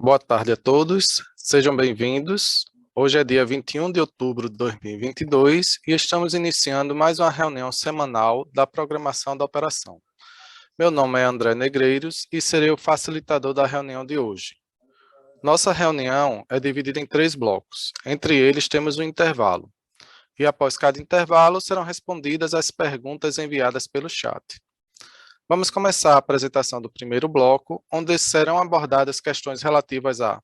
Boa tarde a todos, sejam bem-vindos. Hoje é dia 21 de outubro de 2022 e estamos iniciando mais uma reunião semanal da programação da operação. Meu nome é André Negreiros e serei o facilitador da reunião de hoje. Nossa reunião é dividida em 3 blocos, entre eles temos um intervalo. E após cada intervalo serão respondidas as perguntas enviadas pelo chat. Vamos começar a apresentação do primeiro bloco, onde serão abordadas questões relativas a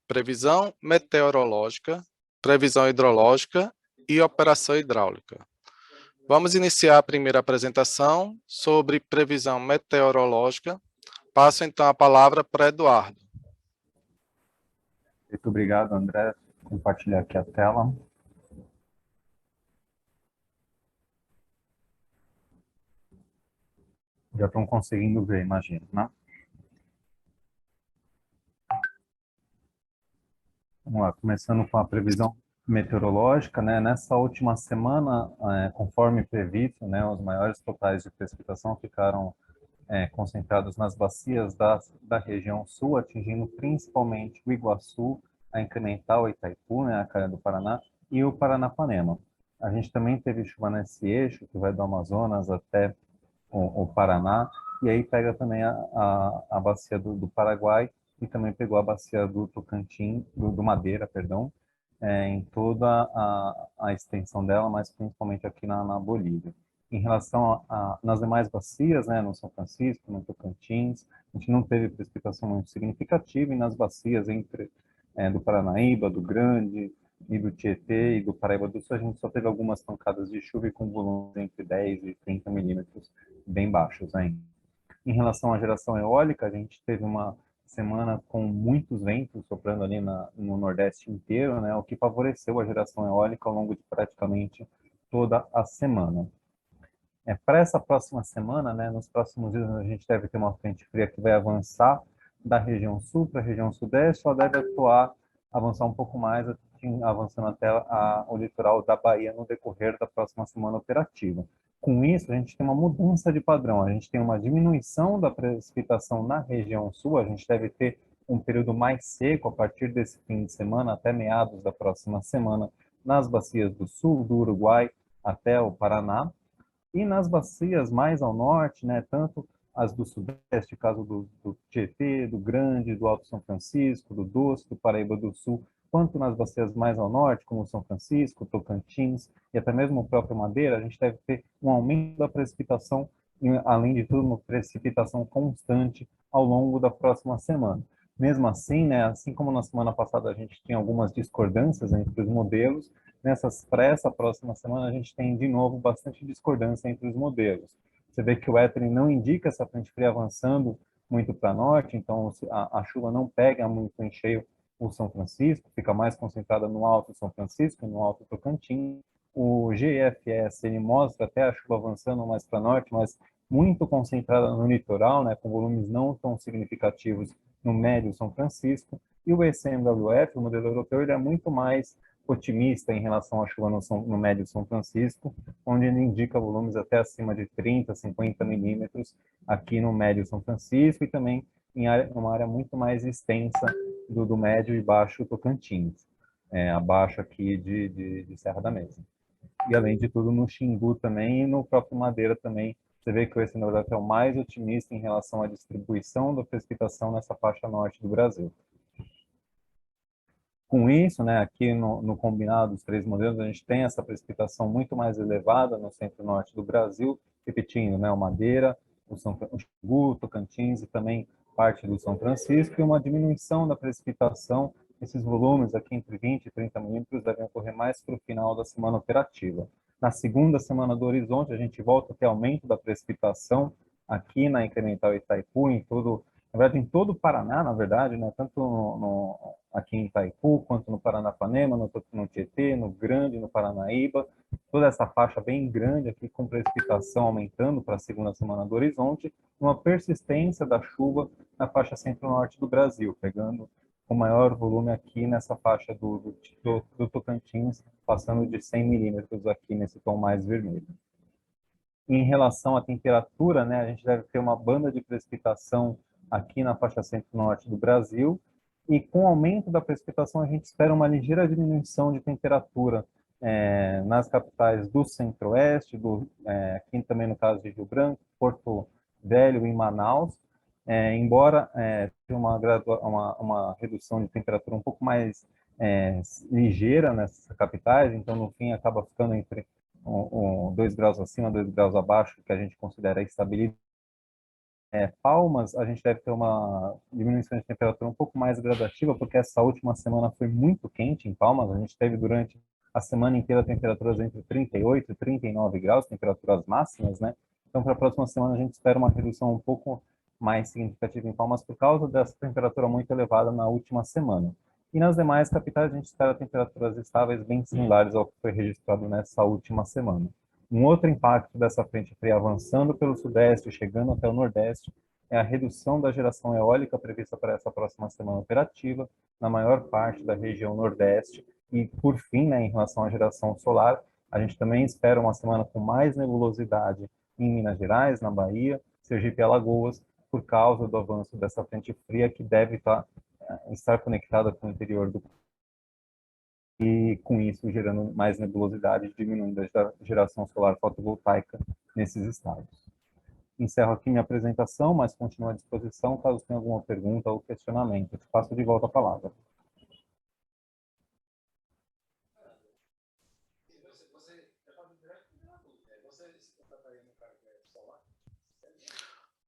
previsão meteorológica, previsão hidrológica e operação hidráulica. Vamos iniciar a primeira apresentação sobre previsão meteorológica. Passo então a palavra para Eduardo. Muito obrigado, André. Vou compartilhar aqui a tela. Já estão conseguindo ver, imagino, né? Vamos lá, começando com a previsão meteorológica, né? Nessa última semana, conforme previsto, né, os maiores totais de precipitação ficaram concentrados nas bacias da região sul, atingindo principalmente o Iguaçu, a Incremental, Itaipu, né, a Calha do Paraná, e o Paranapanema. A gente também teve chuva nesse eixo, que vai do Amazonas até o Paraná, e aí pega também a bacia do Paraguai, e também pegou a bacia do Tocantins, do Madeira, perdão, em toda a extensão dela, mas principalmente aqui na Bolívia. Em relação nas demais bacias, né, no São Francisco, no Tocantins, a gente não teve precipitação muito significativa, e nas bacias do Paranaíba, do Grande, e do Tietê e do Paraíba do Sul, a gente só teve algumas pancadas de chuva e com volumes entre 10 e 30 milímetros, bem baixos ainda. Em relação à geração eólica, a gente teve uma semana com muitos ventos soprando ali no Nordeste inteiro, né, o que favoreceu a geração eólica ao longo de praticamente toda a semana. Para essa próxima semana, né, nos próximos dias, a gente deve ter uma frente fria que vai avançar da região sul para a região sudeste, ela deve avançar um pouco mais, avançando até o litoral da Bahia no decorrer da próxima semana operativa. Com isso, a gente tem uma mudança de padrão, a gente tem uma diminuição da precipitação na região sul, a gente deve ter um período mais seco a partir desse fim de semana até meados da próxima semana nas bacias do sul, do Uruguai até o Paraná, e nas bacias mais ao norte, né, tanto as do sudeste, caso do Tietê, do Grande, do Alto São Francisco, do Doce, do Paraíba do Sul, quanto nas bacias mais ao norte, como São Francisco, Tocantins e até mesmo o próprio Madeira, a gente deve ter um aumento da precipitação, além de tudo, uma precipitação constante ao longo da próxima semana. Mesmo assim, né, assim como na semana passada a gente tinha algumas discordâncias entre os modelos, para essa próxima semana a gente tem de novo bastante discordância entre os modelos. Você vê que o Ethernet não indica essa frente fria avançando muito para norte, então a chuva não pega muito em cheio o São Francisco, fica mais concentrada no Alto São Francisco, no Alto Tocantins. O GFS ele mostra até a chuva avançando mais para norte, mas muito concentrada no litoral, né, com volumes não tão significativos no médio São Francisco. E o ECMWF, o modelo europeu, ele é muito mais otimista em relação à chuva no médio São Francisco, onde ele indica volumes até acima de 30, 50 milímetros aqui no médio São Francisco, e também em uma área muito mais extensa do médio e baixo Tocantins, abaixo aqui de Serra da Mesa. E além de tudo no Xingu também, e no próprio Madeira também, você vê que o ECMWF é o mais otimista em relação à distribuição da precipitação nessa faixa norte do Brasil. Com isso, né, aqui no combinado dos 3 modelos, a gente tem essa precipitação muito mais elevada no centro-norte do Brasil, repetindo, né, o Madeira, o Xingu, o Tocantins e também parte do São Francisco, e uma diminuição da precipitação. Esses volumes aqui entre 20 e 30 milímetros devem ocorrer mais para o final da semana operativa. Na segunda semana do horizonte, a gente volta a ter aumento da precipitação aqui na Incremental Itaipu, na verdade, em todo o Paraná, na verdade, né, tanto aqui em Itaipu, quanto no Paranapanema, no Tietê, no Grande, no Paranaíba, toda essa faixa bem grande aqui com precipitação aumentando para a segunda semana do horizonte, uma persistência da chuva na faixa centro-norte do Brasil, pegando o maior volume aqui nessa faixa do Tocantins, passando de 100 milímetros aqui nesse tom mais vermelho. Em relação à temperatura, né, a gente deve ter uma banda de precipitação aqui na faixa centro-norte do Brasil, E com o aumento da precipitação, a gente espera uma ligeira diminuição de temperatura nas capitais do Centro-Oeste, aqui também no caso de Rio Branco, Porto Velho e Manaus, embora tenha uma redução de temperatura um pouco mais ligeira nessas capitais, então no fim acaba ficando entre 2 graus acima, 2 graus abaixo, que a gente considera estabilidade. Palmas, a gente deve ter uma diminuição de temperatura um pouco mais gradativa, porque essa última semana foi muito quente em Palmas. A gente teve durante a semana inteira temperaturas entre 38 e 39 graus, temperaturas máximas, né? Então, para a próxima semana, a gente espera uma redução um pouco mais significativa em Palmas por causa dessa temperatura muito elevada na última semana. E nas demais capitais, a gente espera temperaturas estáveis bem similares ao que foi registrado nessa última semana. Um outro impacto dessa frente fria avançando pelo sudeste, chegando até o nordeste, é a redução da geração eólica prevista para essa próxima semana operativa, na maior parte da região nordeste. E, por fim, né, em relação à geração solar, a gente também espera uma semana com mais nebulosidade em Minas Gerais, na Bahia, Sergipe e Alagoas, por causa do avanço dessa frente fria que deve estar conectada com o interior do e com isso gerando mais nebulosidade, diminuindo a geração solar fotovoltaica nesses estados. Encerro aqui minha apresentação, mas continuo à disposição caso tenha alguma pergunta ou questionamento. Passo de volta a palavra.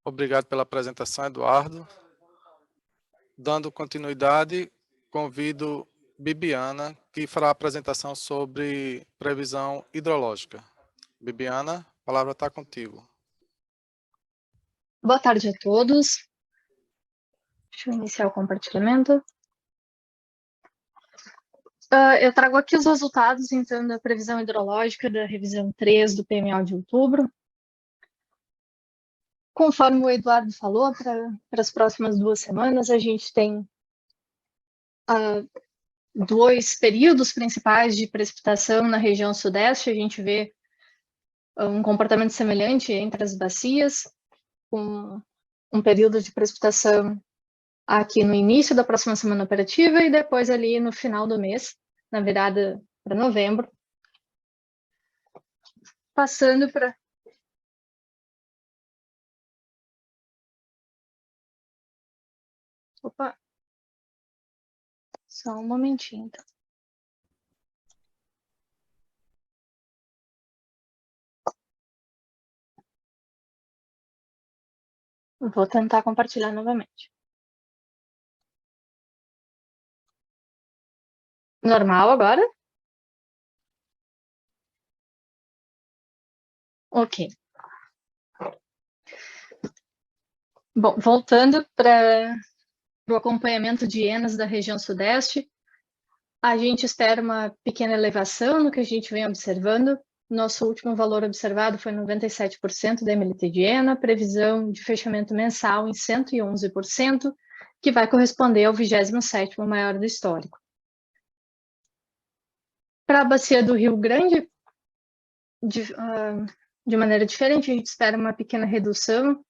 Obrigado pela apresentação, Eduardo. Dando continuidade, convido Bibiana, que fará a apresentação sobre previsão hidrológica. Bibiana, a palavra está contigo. Boa tarde a todos. Deixa eu iniciar o compartilhamento. Eu trago aqui os resultados, então, da previsão hidrológica da revisão 3 do PMO de outubro. Conforme o Eduardo falou, para as próximas 2 semanas, a gente tem 2 períodos principais de precipitação na região sudeste. A gente vê um comportamento semelhante entre as bacias, com um período de precipitação aqui no início da próxima semana operativa e depois ali no final do mês, na virada para novembro. Passando para... Opa! Só um momentinho, então. Vou tentar compartilhar novamente. Normal agora? Ok. Bom, voltando para o acompanhamento de ENAs da região sudeste, a gente espera uma pequena elevação no que a gente vem observando. Nosso último valor observado foi 97% da MLT de ENA, previsão de fechamento mensal em 111%, que vai corresponder ao 27º maior do histórico. Para a bacia do Rio Grande, de maneira diferente, a gente espera uma pequena redução.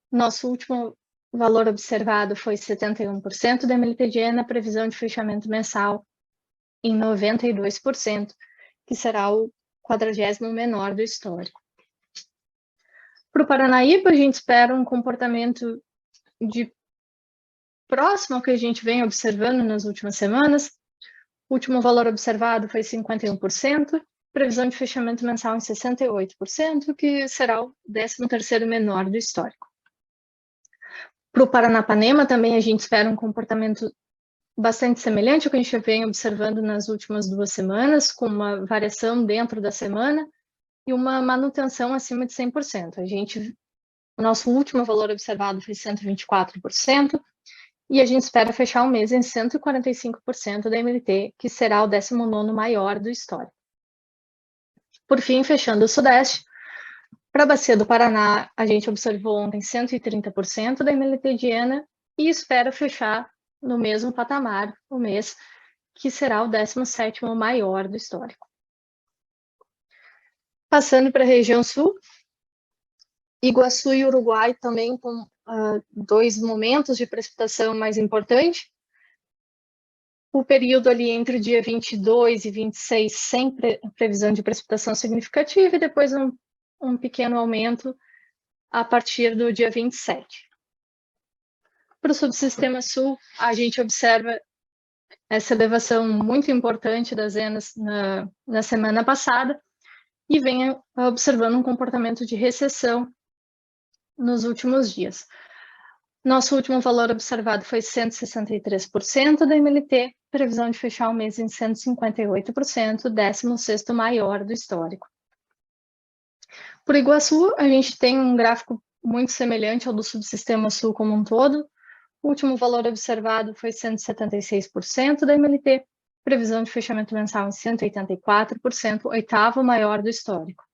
Nosso último valor observado foi 71% da MLT de ENA, previsão de fechamento mensal em 92%, que será o 40º menor do histórico. Para o Paranaíba, a gente espera um comportamento próximo ao que a gente vem observando nas últimas semanas. O último valor observado foi 51%, previsão de fechamento mensal em 68%, que será o 13º menor do histórico. Para o Paranapanema, também a gente espera um comportamento bastante semelhante ao que a gente vem observando nas últimas 2 semanas, com uma variação dentro da semana e uma manutenção acima de 100%. O nosso último valor observado foi 124%, e a gente espera fechar o mês em 145% da MLT, que será o 19º maior do histórico. Por fim, fechando o Sudeste, para a Bacia do Paraná, a gente observou ontem 130% da MLT de ENA e espera fechar no mesmo patamar o mês, que será o 17º maior do histórico. Passando para a região sul, Iguaçu e Uruguai também com 2 momentos de precipitação mais importantes. O período ali entre o dia 22 e 26 sem previsão de precipitação significativa e depois um pequeno aumento a partir do dia 27. Para o subsistema sul, a gente observa essa elevação muito importante das ENAs na semana passada e vem observando um comportamento de recessão nos últimos dias. Nosso último valor observado foi 163% da MLT, previsão de fechar o mês em 158%, 16º maior do histórico. Por Iguaçu, a gente tem um gráfico muito semelhante ao do subsistema sul como um todo. O último valor observado foi 176% da MLT, previsão de fechamento mensal em 184%, 8º maior do histórico.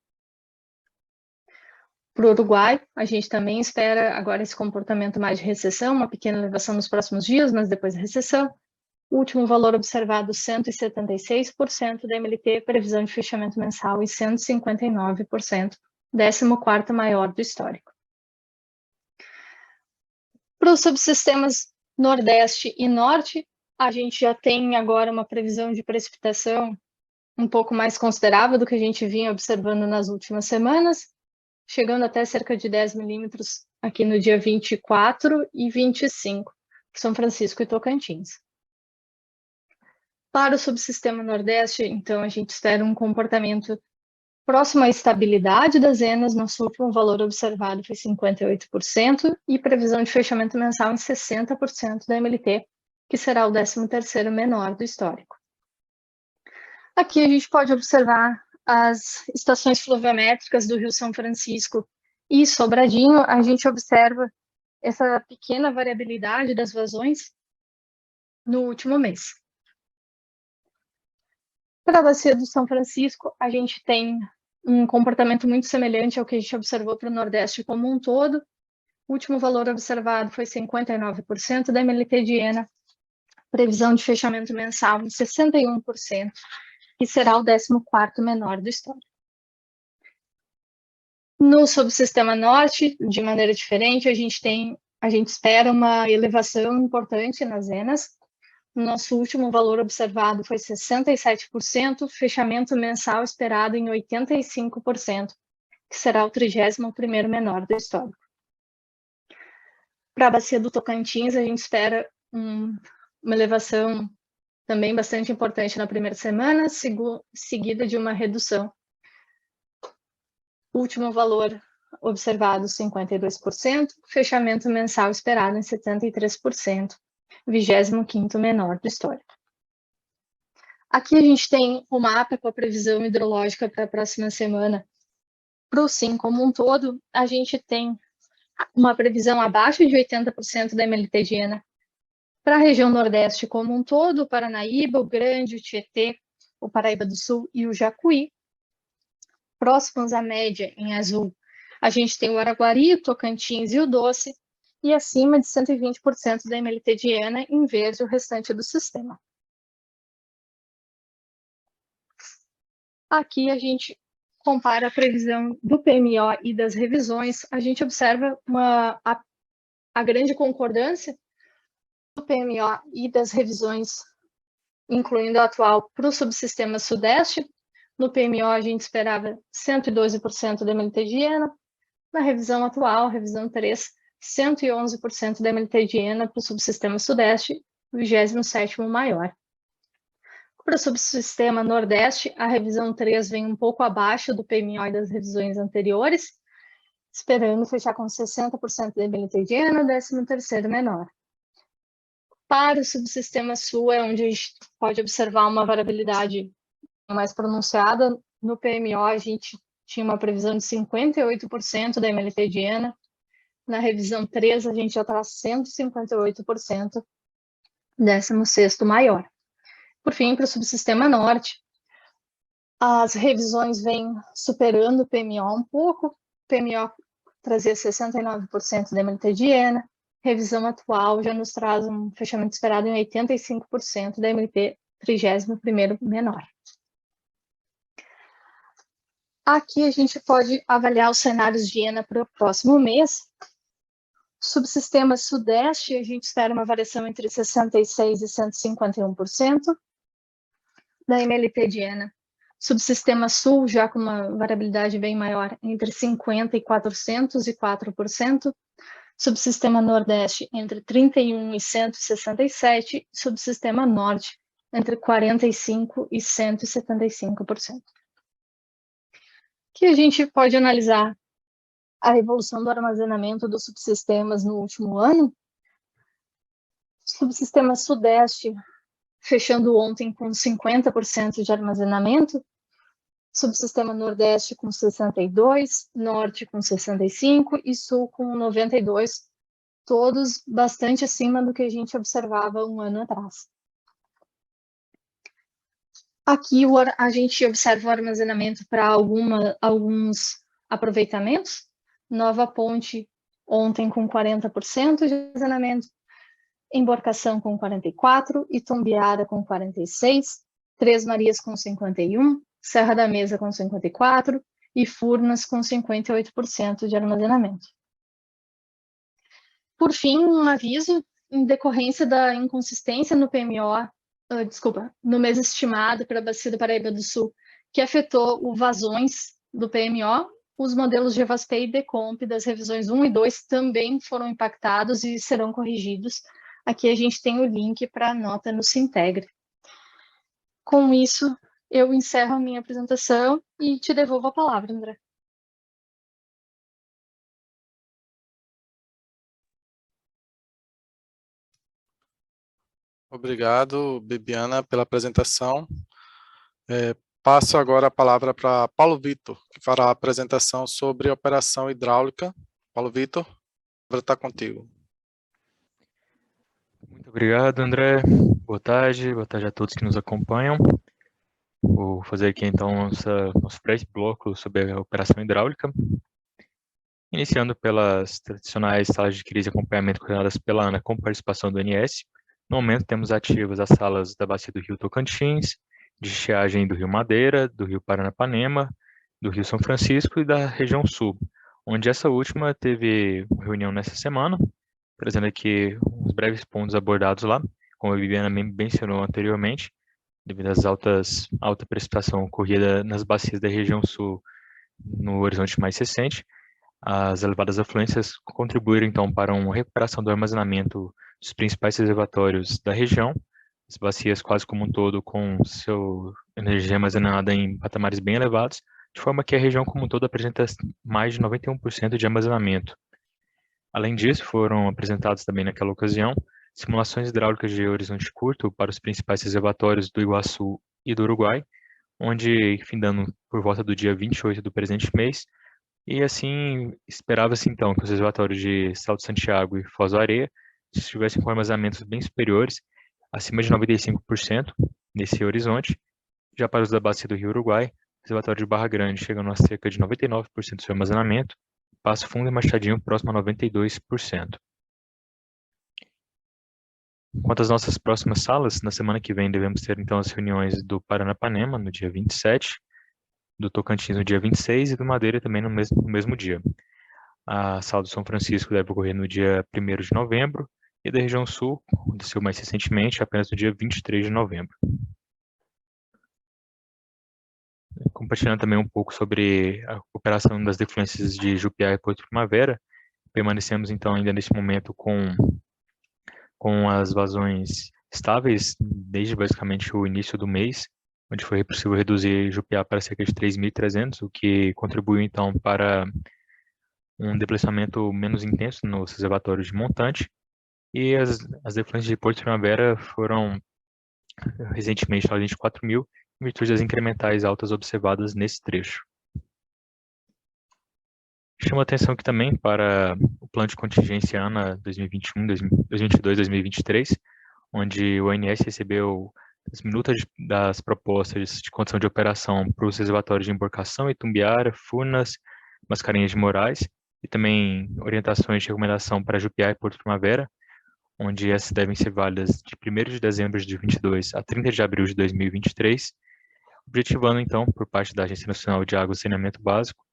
Para o Uruguai, a gente também espera agora esse comportamento mais de recessão, uma pequena elevação nos próximos dias, mas depois da recessão. O último valor observado, 176% da MLT, previsão de fechamento mensal em 159%, 14º maior do histórico. Para os subsistemas Nordeste e Norte, a gente já tem agora uma previsão de precipitação um pouco mais considerável do que a gente vinha observando nas últimas semanas, chegando até cerca de 10 milímetros aqui no dia 24 e 25, para São Francisco e Tocantins. Para o subsistema Nordeste, então, a gente espera um comportamento próximo à estabilidade das ENAs. Nosso último valor observado foi 58% e previsão de fechamento mensal em 60% da MLT, que será o 13º menor do histórico. Aqui a gente pode observar as estações fluviométricas do Rio São Francisco e Sobradinho. A gente observa essa pequena variabilidade das vazões no último mês. Para a bacia do São Francisco, a gente tem um comportamento muito semelhante ao que a gente observou para o Nordeste como um todo. O último valor observado foi 59% da MLT de ENA, previsão de fechamento mensal em 61%, e será o 14º menor do histórico. No subsistema Norte, de maneira diferente, a gente espera uma elevação importante nas ENAs. Nosso último valor observado foi 67%, fechamento mensal esperado em 85%, que será o 31º menor do histórico. Para a bacia do Tocantins, a gente espera uma elevação também bastante importante na primeira semana, seguida de uma redução. Último valor observado, 52%, fechamento mensal esperado em 73%, 25º menor do histórico. Aqui a gente tem o mapa com a previsão hidrológica para a próxima semana. Para o SIM como um todo, a gente tem uma previsão abaixo de 80% da MLT de ENA. Para a região Nordeste como um todo, o Paranaíba, o Grande, o Tietê, o Paraíba do Sul e o Jacuí. Próximos à média, em azul, a gente tem o Araguari, o Tocantins e o Doce, e acima de 120% da MLT de ENA, em verde o restante do sistema. Aqui a gente compara a previsão do PMO e das revisões. A gente observa a grande concordância do PMO e das revisões, incluindo a atual, para o subsistema Sudeste. No PMO, a gente esperava 112% da MLT de ENA. Na revisão atual, revisão 3, 111% da MLT de ENA para o subsistema Sudeste, 27º maior. Para o subsistema Nordeste, a revisão 3 vem um pouco abaixo do PMO e das revisões anteriores, esperando fechar com 60% da MLT de ENA, 13º menor. Para o subsistema Sul, é onde a gente pode observar uma variabilidade mais pronunciada. No PMO, a gente tinha uma previsão de 58% da MLT de ENA. Na revisão 3, a gente já está 158%, 16º maior. Por fim, para o subsistema Norte, as revisões vêm superando o PMO um pouco. O PMO trazia 69% da MLT de ENA. Revisão atual já nos traz um fechamento esperado em 85% da MLT, 31º menor. Aqui a gente pode avaliar os cenários de ENA para o próximo mês. Subsistema Sudeste, a gente espera uma variação entre 66% e 151%. Da MLT Diana. Subsistema Sul, já com uma variabilidade bem maior, entre 50% e 404%. Subsistema Nordeste, entre 31% e 167%. Subsistema Norte, entre 45% e 175%. Aqui a gente pode analisar a evolução do armazenamento dos subsistemas no último ano. Subsistema Sudeste, fechando ontem com 50% de armazenamento, subsistema Nordeste com 62%, Norte com 65% e Sul com 92%, todos bastante acima do que a gente observava um ano atrás. Aqui a gente observa o armazenamento para alguns aproveitamentos. Nova Ponte ontem com 40% de armazenamento, Emborcação com 44%, Itumbiara com 46%, Três Marias com 51%, Serra da Mesa com 54% e Furnas com 58% de armazenamento. Por fim, um aviso em decorrência da inconsistência no PMO, no mês estimado para a Bacia do Paraíba do Sul, que afetou o vazões do PMO, os modelos de Evaspay e Decomp das revisões 1 e 2 também foram impactados e serão corrigidos. Aqui a gente tem o link para a nota no Sintegre. Com isso, eu encerro a minha apresentação e te devolvo a palavra, André. Obrigado, Bibiana, pela apresentação. Passo agora a palavra para Paulo Vitor, que fará a apresentação sobre operação hidráulica. Paulo Vitor, a palavra está contigo. Muito obrigado, André. Boa tarde a todos que nos acompanham. Vou fazer aqui então nosso breve bloco sobre a operação hidráulica. Iniciando pelas tradicionais salas de crise e acompanhamento coordenadas pela ANA com participação do ONS. No momento temos ativas as salas da Bacia do Rio Tocantins, de estiagem do Rio Madeira, do Rio Paranapanema, do Rio São Francisco e da região sul, onde essa última teve uma reunião nessa semana, trazendo aqui uns breves pontos abordados lá, como a Bibiana mencionou anteriormente, devido às alta precipitação ocorrida nas bacias da região sul no horizonte mais recente. As elevadas afluências contribuíram, então, para uma recuperação do armazenamento dos principais reservatórios da região, as bacias quase como um todo com sua energia armazenada em patamares bem elevados, de forma que a região como um todo apresenta mais de 91% de armazenamento. Além disso, foram apresentados também naquela ocasião simulações hidráulicas de horizonte curto para os principais reservatórios do Iguaçu e do Uruguai, onde, findando por volta do dia 28 do presente mês, e assim esperava-se então que os reservatórios de Salto Santiago e Foz do Areia estivessem com armazenamentos bem superiores, acima de 95% nesse horizonte. Já para os da bacia do Rio Uruguai, o reservatório de Barra Grande chegando a cerca de 99% do seu armazenamento, Passo Fundo e Machadinho próximo a 92%. Quanto às nossas próximas salas, na semana que vem devemos ter então as reuniões do Paranapanema no dia 27, do Tocantins no dia 26 e do Madeira também no mesmo dia. A sala do São Francisco deve ocorrer no dia 1º de novembro e da região sul, aconteceu mais recentemente, apenas no dia 23 de novembro. Compartilhando também um pouco sobre a operação das defluências de Jupiá e Porto Primavera, permanecemos então ainda nesse momento com as vazões estáveis desde basicamente o início do mês, onde foi possível reduzir Jupiá para cerca de 3.300, o que contribuiu então para um deslizamento menos intenso nos reservatórios de montante, e as defluências de Porto Primavera foram recentemente na ordem de 4.000, em virtude das incrementais altas observadas nesse trecho. Chama atenção aqui também para o plano de contingência ANA 2022-2023, onde o ONS recebeu as minutas das propostas de condição de operação para os reservatórios de Emborcação, Itumbiara, Furnas, Mascarenhas de Moraes, e também orientações de recomendação para Jupiá e Porto Primavera, onde essas devem ser válidas de 1º de dezembro de 2022 a 30 de abril de 2023, objetivando, então, por parte da Agência Nacional de Água e Saneamento Básico,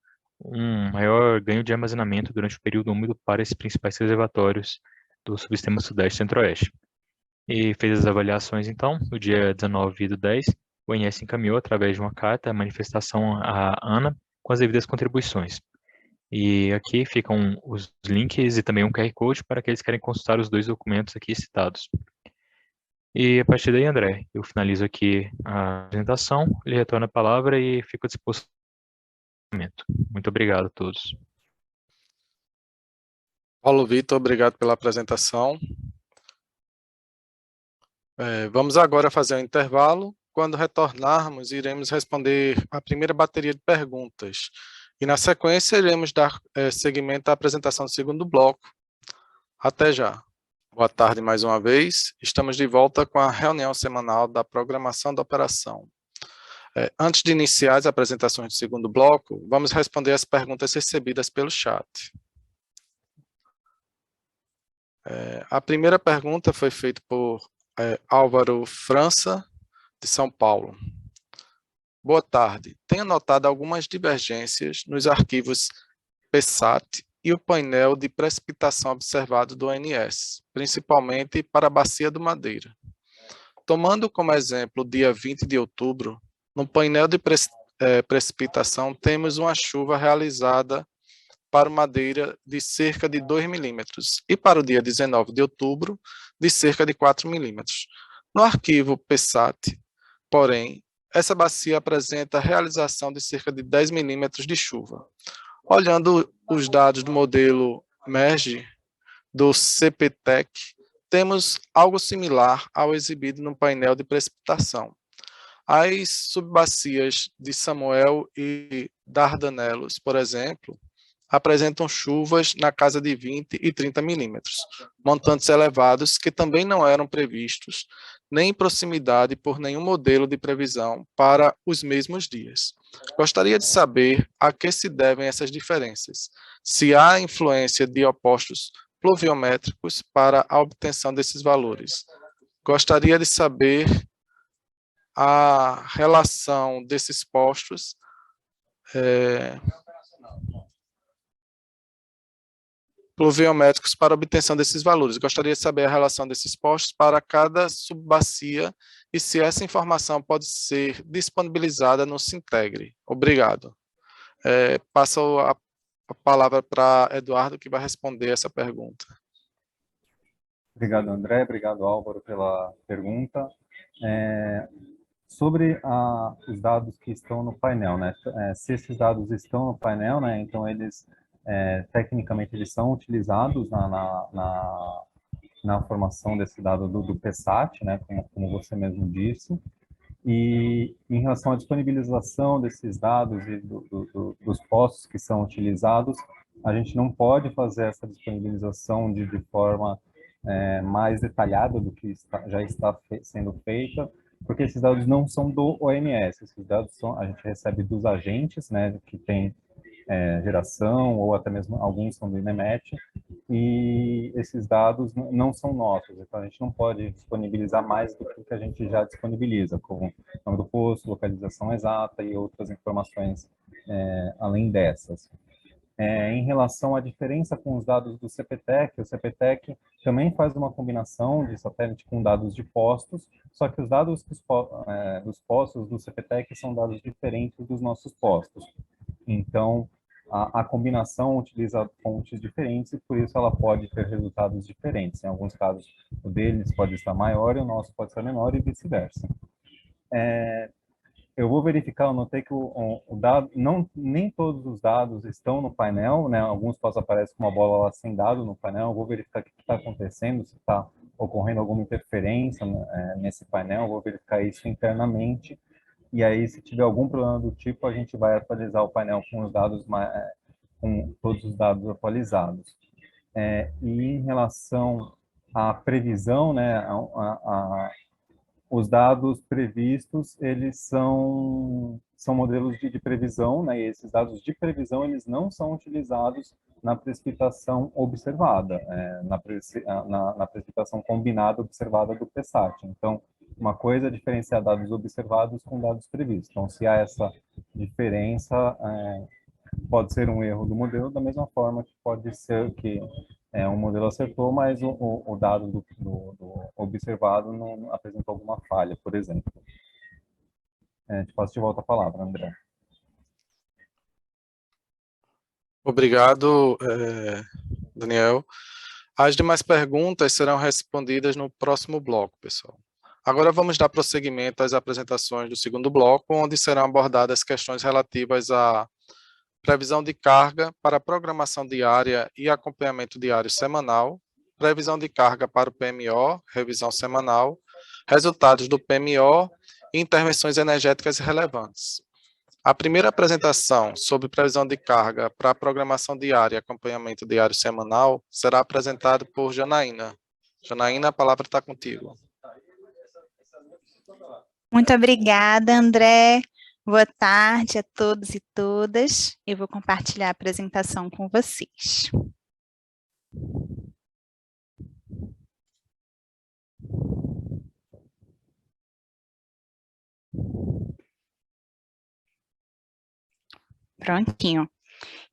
um maior ganho de armazenamento durante o período úmido para esses principais reservatórios do subsistema Sudeste e Centro-Oeste. E fez as avaliações, então, no dia 19/10, o ONS encaminhou, através de uma carta, a manifestação à ANA com as devidas contribuições. E aqui ficam os links e também um QR Code para aqueles que querem consultar os 2 documentos aqui citados. E a partir daí, André, eu finalizo aqui a apresentação, lhe retorno a palavra e fico à disposição. Muito obrigado a todos. Paulo Vitor, obrigado pela apresentação. Vamos agora fazer um intervalo. Quando retornarmos, iremos responder a primeira bateria de perguntas. E, na sequência, iremos dar seguimento à apresentação do segundo bloco. Até já. Boa tarde mais uma vez. Estamos de volta com a reunião semanal da programação da operação. Antes de iniciar as apresentações do segundo bloco, vamos responder as perguntas recebidas pelo chat. A primeira pergunta foi feita por Álvaro França, de São Paulo. Boa tarde. Tenho notado algumas divergências nos arquivos PSAT e o painel de precipitação observado do ONS, principalmente para a Bacia do Madeira. Tomando como exemplo o dia 20 de outubro, no painel de precipitação temos uma chuva realizada para o Madeira de cerca de 2 milímetros e para o dia 19 de outubro de cerca de 4 milímetros. No arquivo PSAT, porém, essa bacia apresenta a realização de cerca de 10 milímetros de chuva. Olhando os dados do modelo MERGE do CPTEC, temos algo similar ao exibido no painel de precipitação. As subbacias de Samuel e Dardanelos, por exemplo, apresentam chuvas na casa de 20 e 30 milímetros, montantes elevados que também não eram previstos, nem em proximidade por nenhum modelo de previsão para os mesmos dias. Gostaria de saber a que se devem essas diferenças, se há influência de opostos pluviométricos para a obtenção desses valores. Gostaria de saber a relação desses postos pluviométricos para obtenção desses valores. Gostaria de saber a relação desses postos para cada subbacia e se essa informação pode ser disponibilizada no Sintegre. Obrigado. Passo a palavra para Eduardo, que vai responder essa pergunta. Obrigado, André. Obrigado, Álvaro, pela pergunta. Sobre os dados que estão no painel, né? Se esses dados estão no painel, né? Então eles tecnicamente eles são utilizados na formação desse dado do PSAT, né? Como você mesmo disse. E em relação à disponibilização desses dados e dos postos que são utilizados, a gente não pode fazer essa disponibilização de forma mais detalhada do que já está sendo feita, porque esses dados não são do ONS, esses dados a gente recebe dos agentes, né, que tem geração, ou até mesmo alguns são do INEMET, e esses dados não são nossos, então a gente não pode disponibilizar mais do que a gente já disponibiliza, como nome do posto, localização exata e outras informações além dessas. Em relação à diferença com os dados do CPTEC, o CPTEC também faz uma combinação de satélite com dados de postos, só que os dados dos postos do CPTEC são dados diferentes dos nossos postos. Então, a combinação utiliza fontes diferentes e, por isso, ela pode ter resultados diferentes. Em alguns casos, o deles pode estar maior e o nosso pode ser menor e vice-versa. Eu vou verificar, eu notei que o dado, nem todos os dados estão no painel, né? Alguns postos aparecem com uma bola lá sem dado no painel. Eu vou verificar o que está acontecendo, se está ocorrendo alguma interferência nesse painel. Eu vou verificar isso internamente. E aí, se tiver algum problema do tipo, a gente vai atualizar o painel com os dados com todos os dados atualizados. E em relação à previsão, né? Os dados previstos, eles são modelos de previsão, né? E esses dados de previsão, eles não são utilizados na precipitação observada, na precipitação combinada observada do PSAT. Então, uma coisa é diferenciar dados observados com dados previstos. Então, se há essa diferença, pode ser um erro do modelo, da mesma forma que pode ser que um modelo acertou, mas o dado do observado não apresentou alguma falha, por exemplo. Te passo de volta a palavra, André. Obrigado, Daniel. As demais perguntas serão respondidas no próximo bloco, pessoal. Agora vamos dar prosseguimento às apresentações do segundo bloco, onde serão abordadas questões relativas à previsão de carga para programação diária e acompanhamento diário semanal, previsão de carga para o PMO, revisão semanal, resultados do PMO e intervenções energéticas relevantes. A primeira apresentação sobre previsão de carga para programação diária e acompanhamento diário semanal será apresentada por Janaína. Janaína, a palavra está contigo. Muito obrigada, André. Boa tarde a todos e todas. Eu vou compartilhar a apresentação com vocês. Prontinho.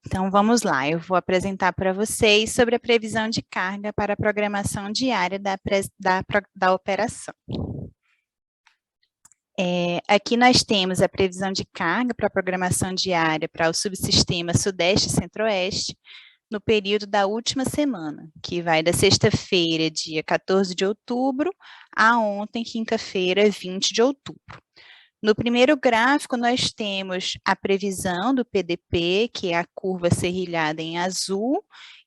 Então, vamos lá. Eu vou apresentar para vocês sobre a previsão de carga para a programação diária da operação. Aqui nós temos a previsão de carga para a programação diária para o subsistema Sudeste e Centro-Oeste no período da última semana, que vai da sexta-feira, dia 14 de outubro, a ontem, quinta-feira, 20 de outubro. No primeiro gráfico, nós temos a previsão do PDP, que é a curva serrilhada em azul,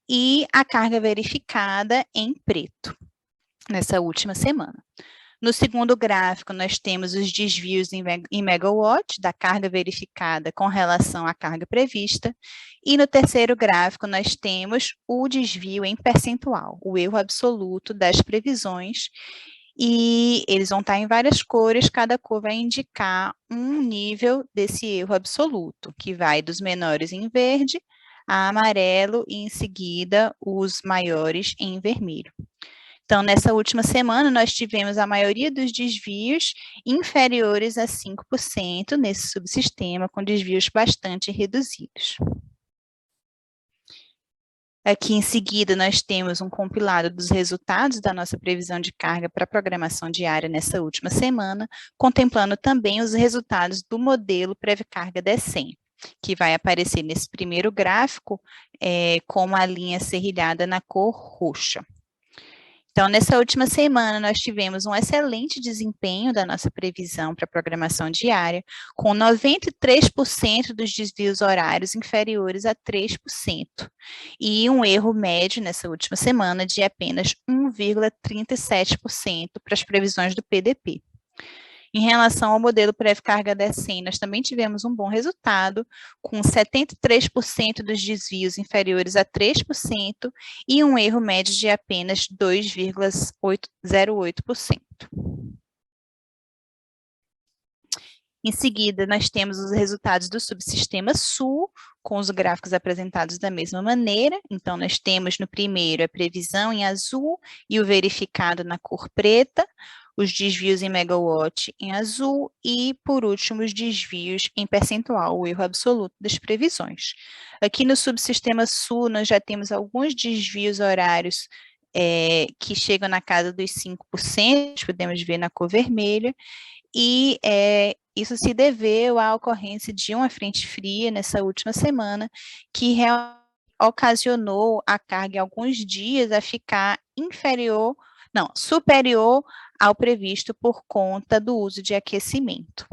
e a carga verificada em preto, nessa última semana. No segundo gráfico, nós temos os desvios em megawatt da carga verificada com relação à carga prevista. E no terceiro gráfico, nós temos o desvio em percentual, o erro absoluto das previsões. E eles vão estar em várias cores, cada cor vai indicar um nível desse erro absoluto, que vai dos menores em verde a amarelo e, em seguida, os maiores em vermelho. Então, nessa última semana, nós tivemos a maioria dos desvios inferiores a 5% nesse subsistema, com desvios bastante reduzidos. Aqui, em seguida, nós temos um compilado dos resultados da nossa previsão de carga para programação diária nessa última semana, contemplando também os resultados do modelo pré-carga DECEM, que vai aparecer nesse primeiro gráfico com uma linha serrilhada na cor roxa. Então, nessa última semana, nós tivemos um excelente desempenho da nossa previsão para programação diária, com 93% dos desvios horários inferiores a 3%, e um erro médio nessa última semana de apenas 1,37% para as previsões do PDP. Em relação ao modelo pré-carga DECEM, nós também tivemos um bom resultado, com 73% dos desvios inferiores a 3% e um erro médio de apenas 2,08%. Em seguida, nós temos os resultados do subsistema Sul, com os gráficos apresentados da mesma maneira. Então, nós temos no primeiro a previsão em azul e o verificado na cor preta, os desvios em megawatt em azul e, por último, os desvios em percentual, o erro absoluto das previsões. Aqui no subsistema Sul, nós já temos alguns desvios horários que chegam na casa dos 5%, podemos ver na cor vermelha, e isso se deveu à ocorrência de uma frente fria nessa última semana, que realmente ocasionou a carga em alguns dias a ficar superior ao previsto por conta do uso de aquecimento.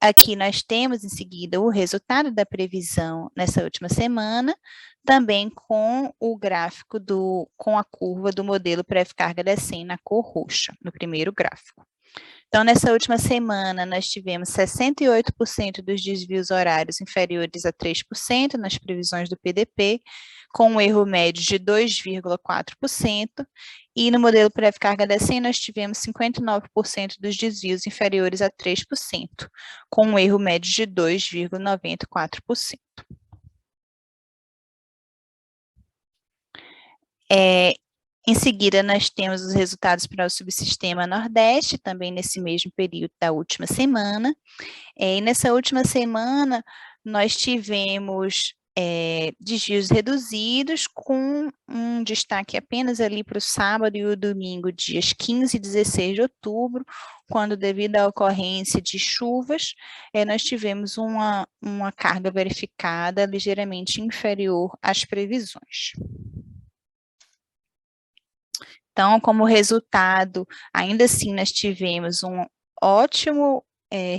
Aqui nós temos em seguida o resultado da previsão nessa última semana, também com o gráfico com a curva do modelo pré-carga DECEM na cor roxa, no primeiro gráfico. Então, nessa última semana, nós tivemos 68% dos desvios horários inferiores a 3% nas previsões do PDP, com um erro médio de 2,4%, e no modelo pré-carga DECEM nós tivemos 59% dos desvios inferiores a 3%, com um erro médio de 2,94%. Em seguida, nós temos os resultados para o subsistema Nordeste, também nesse mesmo período da última semana. E nessa última semana, nós tivemos desvios reduzidos, com um destaque apenas ali para o sábado e o domingo, dias 15 e 16 de outubro, quando, devido à ocorrência de chuvas, nós tivemos uma carga verificada ligeiramente inferior às previsões. Então, como resultado, ainda assim, nós tivemos um ótimo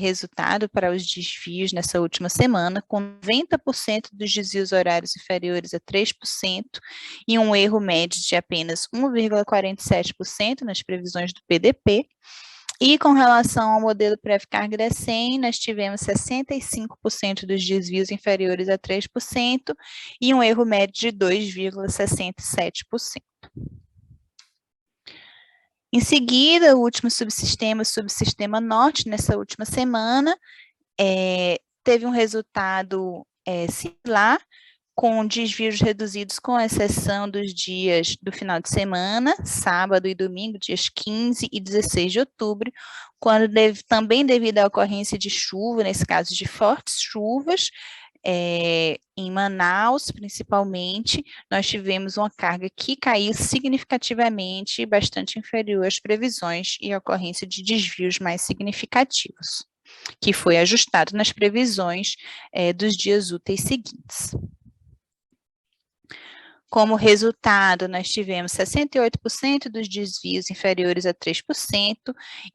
resultado para os desvios nessa última semana, com 90% dos desvios horários inferiores a 3% e um erro médio de apenas 1,47% nas previsões do PDP. E com relação ao modelo pré-carga da SEM, nós tivemos 65% dos desvios inferiores a 3% e um erro médio de 2,67%. Em seguida, o último subsistema, o subsistema Norte, nessa última semana, teve um resultado similar, com desvios reduzidos, com exceção dos dias do final de semana, sábado e domingo, dias 15 e 16 de outubro, quando também devido à ocorrência de chuva, nesse caso de fortes chuvas, em Manaus, principalmente, nós tivemos uma carga que caiu significativamente, bastante inferior às previsões e a ocorrência de desvios mais significativos, que foi ajustado nas previsões dos dias úteis seguintes. Como resultado, nós tivemos 68% dos desvios inferiores a 3%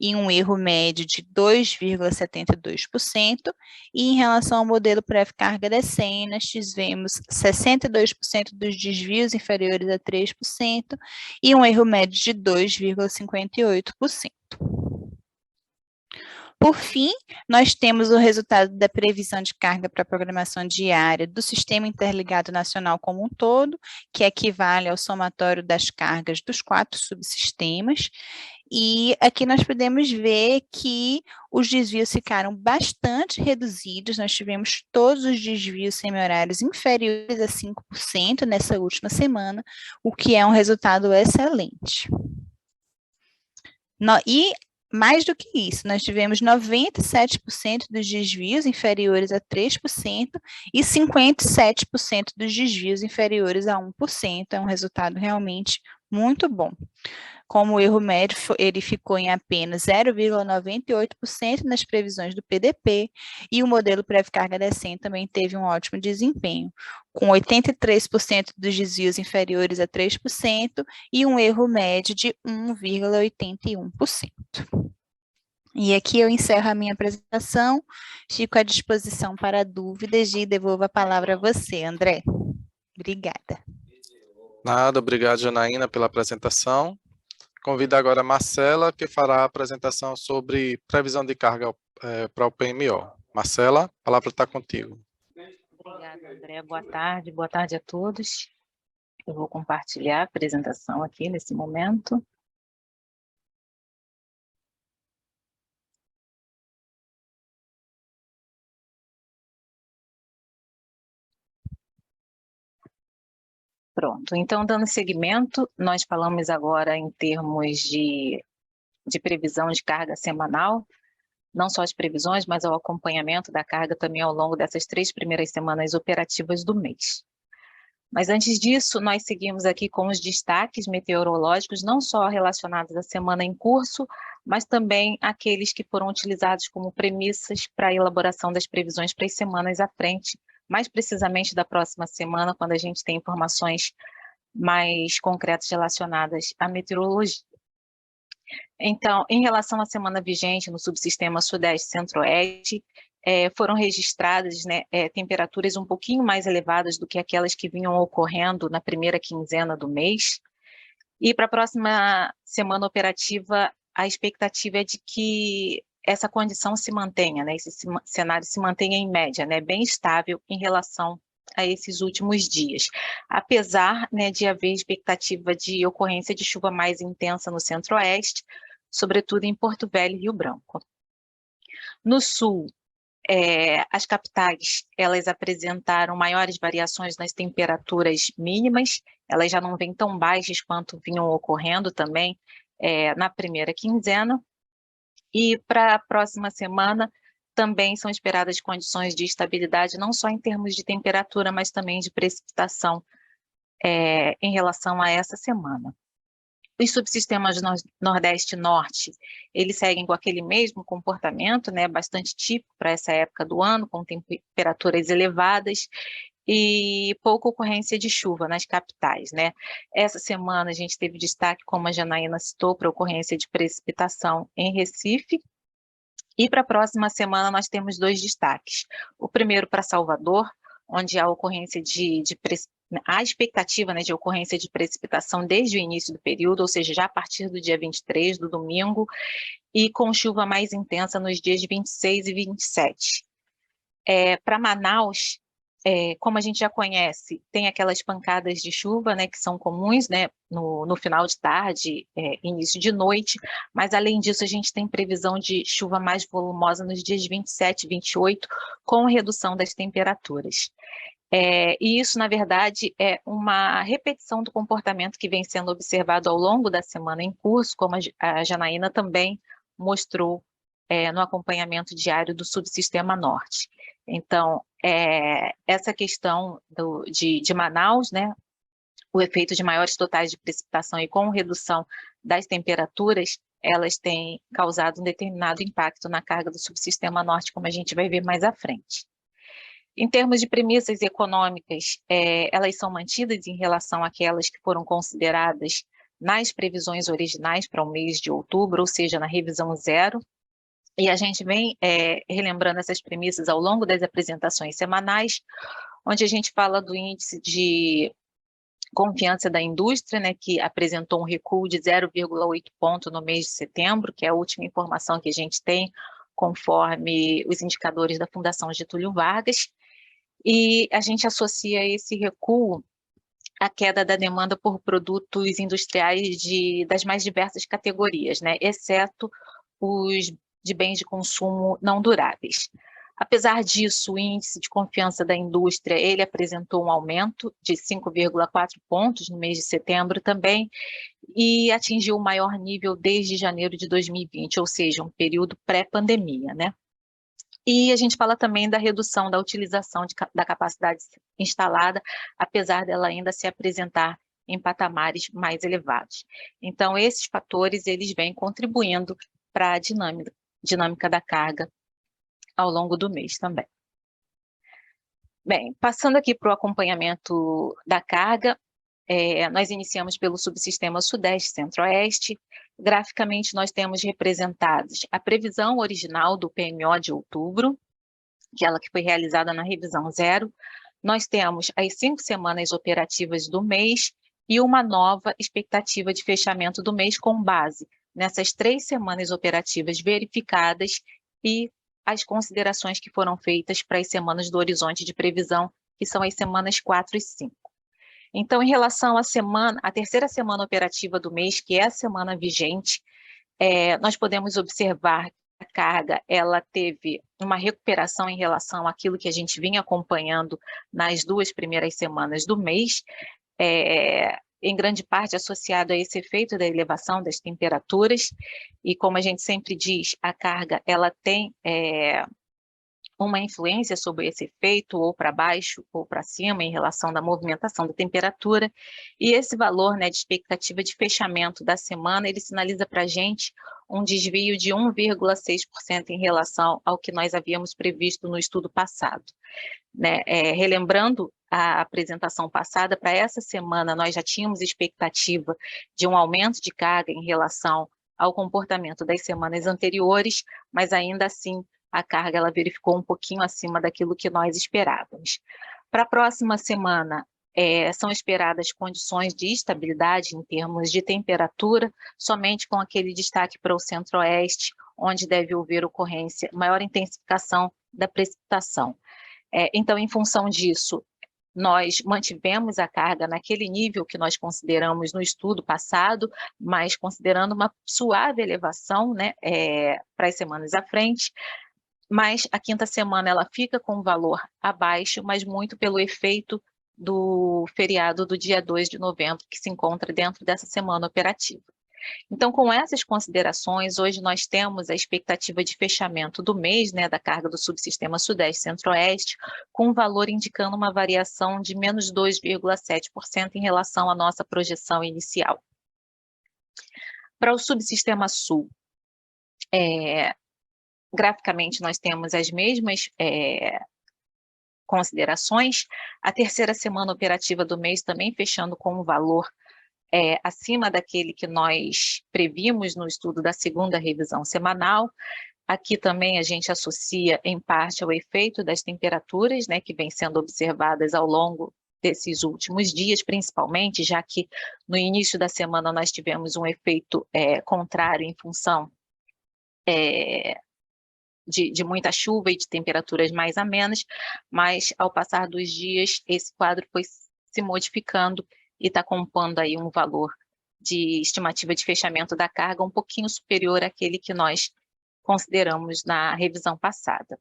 e um erro médio de 2,72%, e em relação ao modelo pré-carga da SEM, nós tivemos 62% dos desvios inferiores a 3% e um erro médio de 2,58%. Por fim, nós temos o resultado da previsão de carga para a programação diária do Sistema Interligado Nacional como um todo, que equivale ao somatório das cargas dos 4 subsistemas, e aqui nós podemos ver que os desvios ficaram bastante reduzidos, nós tivemos todos os desvios semi-horários inferiores a 5% nessa última semana, o que é um resultado excelente. Mais do que isso, nós tivemos 97% dos desvios inferiores a 3% e 57% dos desvios inferiores a 1%. É um resultado realmente muito bom. Como o erro médio, ele ficou em apenas 0,98% nas previsões do PDP, e o modelo pré-carga da SEM também teve um ótimo desempenho, com 83% dos desvios inferiores a 3% e um erro médio de 1,81%. E aqui eu encerro a minha apresentação, fico à disposição para dúvidas e devolvo a palavra a você, André. Obrigada. Nada, obrigado, Janaína, pela apresentação. Convido agora a Marcela, que fará a apresentação sobre previsão de carga para o PMO. Marcela, a palavra está contigo. Obrigada, André. Boa tarde a todos. Eu vou compartilhar a apresentação aqui nesse momento. Pronto, então, dando seguimento, nós falamos agora em termos de previsão de carga semanal, não só as previsões, mas o acompanhamento da carga também ao longo dessas 3 primeiras semanas operativas do mês. Mas antes disso, nós seguimos aqui com os destaques meteorológicos, não só relacionados à semana em curso, mas também aqueles que foram utilizados como premissas para a elaboração das previsões para as semanas à frente, mais precisamente da próxima semana, quando a gente tem informações mais concretas relacionadas à meteorologia. Então, em relação à semana vigente no subsistema Sudeste Centro-Oeste, foram registradas temperaturas um pouquinho mais elevadas do que aquelas que vinham ocorrendo na primeira quinzena do mês. E para a próxima semana operativa, a expectativa é de que essa condição se mantenha, esse cenário se mantenha em média, bem estável em relação a esses últimos dias, apesar de haver expectativa de ocorrência de chuva mais intensa no Centro-Oeste, sobretudo em Porto Velho e Rio Branco. No Sul, As capitais, elas apresentaram maiores variações nas temperaturas mínimas, elas já não vêm tão baixas quanto vinham ocorrendo também na primeira quinzena, e para a próxima semana também são esperadas condições de estabilidade, não só em termos de temperatura, mas também de precipitação em relação a essa semana. Os subsistemas Nordeste e Norte, eles seguem com aquele mesmo comportamento, né, bastante típico para essa época do ano, com temperaturas elevadas e pouca ocorrência de chuva nas capitais, né. Essa semana a gente teve destaque, como a Janaína citou, para a ocorrência de precipitação em Recife, e para a próxima semana nós temos 2 destaques. O primeiro para Salvador, onde há ocorrência a expectativa, né, de ocorrência de precipitação desde o início do período, ou seja, já a partir do dia 23, do domingo, e com chuva mais intensa nos dias 26 e 27. Para Manaus, como a gente já conhece, tem aquelas pancadas de chuva, né, que são comuns, né, no final de tarde, início de noite, mas além disso a gente tem previsão de chuva mais volumosa nos dias 27 e 28, com redução das temperaturas. E isso, na verdade, é uma repetição do comportamento que vem sendo observado ao longo da semana em curso, como a Janaína também mostrou no acompanhamento diário do Subsistema Norte. Então, essa questão de Manaus, né, o efeito de maiores totais de precipitação e com redução das temperaturas, elas têm causado um determinado impacto na carga do Subsistema Norte, como a gente vai ver mais à frente. Em termos de premissas econômicas, elas são mantidas em relação àquelas que foram consideradas nas previsões originais para o mês de outubro, ou seja, na revisão 0, e a gente vem relembrando essas premissas ao longo das apresentações semanais, onde a gente fala do índice de confiança da indústria, né, que apresentou um recuo de 0,8 ponto no mês de setembro, que é a última informação que a gente tem, conforme os indicadores da Fundação Getúlio Vargas, e a gente associa esse recuo à queda da demanda por produtos industriais das mais diversas categorias, né, exceto os de bens de consumo não duráveis. Apesar disso, o índice de confiança da indústria, ele apresentou um aumento de 5,4 pontos no mês de setembro também, e atingiu o maior nível desde janeiro de 2020, ou seja, um período pré-pandemia, né? E a gente fala também da redução da utilização da capacidade instalada, apesar dela ainda se apresentar em patamares mais elevados. Então, esses fatores, eles vêm contribuindo para a dinâmica da carga ao longo do mês também. Bem, passando aqui para o acompanhamento da carga, nós iniciamos pelo subsistema Sudeste Centro-Oeste. Graficamente, nós temos representados a previsão original do PMO de outubro, aquela que foi realizada na revisão 0. Nós temos as 5 semanas operativas do mês e uma nova expectativa de fechamento do mês com base nessas 3 semanas operativas verificadas e as considerações que foram feitas para as semanas do horizonte de previsão, que são as semanas 4 e 5. Então, em relação à terceira semana operativa do mês, que é a semana vigente, nós podemos observar que a carga ela teve uma recuperação em relação àquilo que a gente vinha acompanhando nas 2 primeiras semanas do mês, em grande parte associado a esse efeito da elevação das temperaturas, e como a gente sempre diz, a carga ela tem uma influência sobre esse efeito, ou para baixo ou para cima, em relação da movimentação da temperatura, e esse valor, né, de expectativa de fechamento da semana, ele sinaliza para a gente um desvio de 1,6% em relação ao que nós havíamos previsto no estudo passado. Né? Relembrando a apresentação passada, para essa semana nós já tínhamos expectativa de um aumento de carga em relação ao comportamento das semanas anteriores, mas ainda assim a carga ela verificou um pouquinho acima daquilo que nós esperávamos. Para a próxima semana, são esperadas condições de estabilidade em termos de temperatura, somente com aquele destaque para o Centro-Oeste, onde deve haver ocorrência, maior intensificação da precipitação. Então, em função disso, nós mantivemos a carga naquele nível que nós consideramos no estudo passado, mas considerando uma suave elevação, né, para as semanas à frente. mas a quinta semana ela fica com um valor abaixo, mas muito pelo efeito do feriado do dia 2 de novembro, que se encontra dentro dessa semana operativa. Então, com essas considerações, hoje nós temos a expectativa de fechamento do mês, né, da carga do subsistema Sudeste Centro-Oeste, com um valor indicando uma variação de menos 2,7% em relação à nossa projeção inicial. Para o subsistema Sul, graficamente nós temos as mesmas considerações. A terceira semana operativa do mês também fechando com um valor acima daquele que nós previmos no estudo da segunda revisão semanal. Aqui também a gente associa, em parte, ao efeito das temperaturas, né, que vem sendo observadas ao longo desses últimos dias, principalmente, já que no início da semana nós tivemos um efeito contrário em função de muita chuva e de temperaturas mais amenas, mas ao passar dos dias esse quadro foi se modificando e está compondo aí um valor de estimativa de fechamento da carga um pouquinho superior àquele que nós consideramos na revisão passada.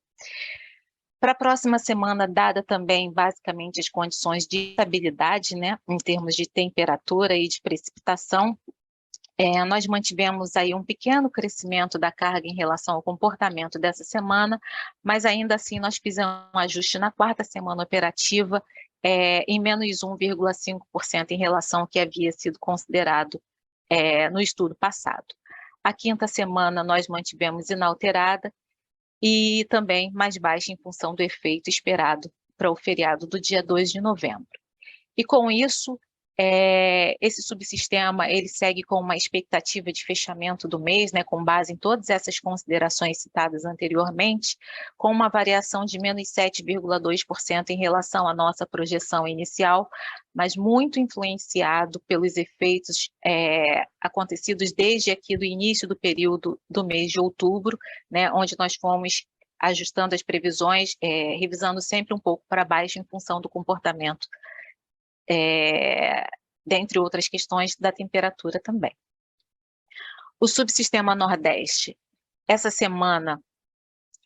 Para a próxima semana, dada também basicamente as condições de estabilidade, né, em termos de temperatura e de precipitação, nós mantivemos aí um pequeno crescimento da carga em relação ao comportamento dessa semana, mas ainda assim nós fizemos um ajuste na quarta semana operativa em menos 1,5% em relação ao que havia sido considerado no estudo passado. A quinta semana nós mantivemos inalterada e também mais baixa em função do efeito esperado para o feriado do dia 2 de novembro. E com isso, esse subsistema ele segue com uma expectativa de fechamento do mês, né, com base em todas essas considerações citadas anteriormente, com uma variação de menos 7,2% em relação à nossa projeção inicial, mas muito influenciado pelos efeitos acontecidos desde aqui do início do período do mês de outubro, né, onde nós fomos ajustando as previsões, revisando sempre um pouco para baixo em função do comportamento dentre outras questões da temperatura também. O subsistema Nordeste, essa semana,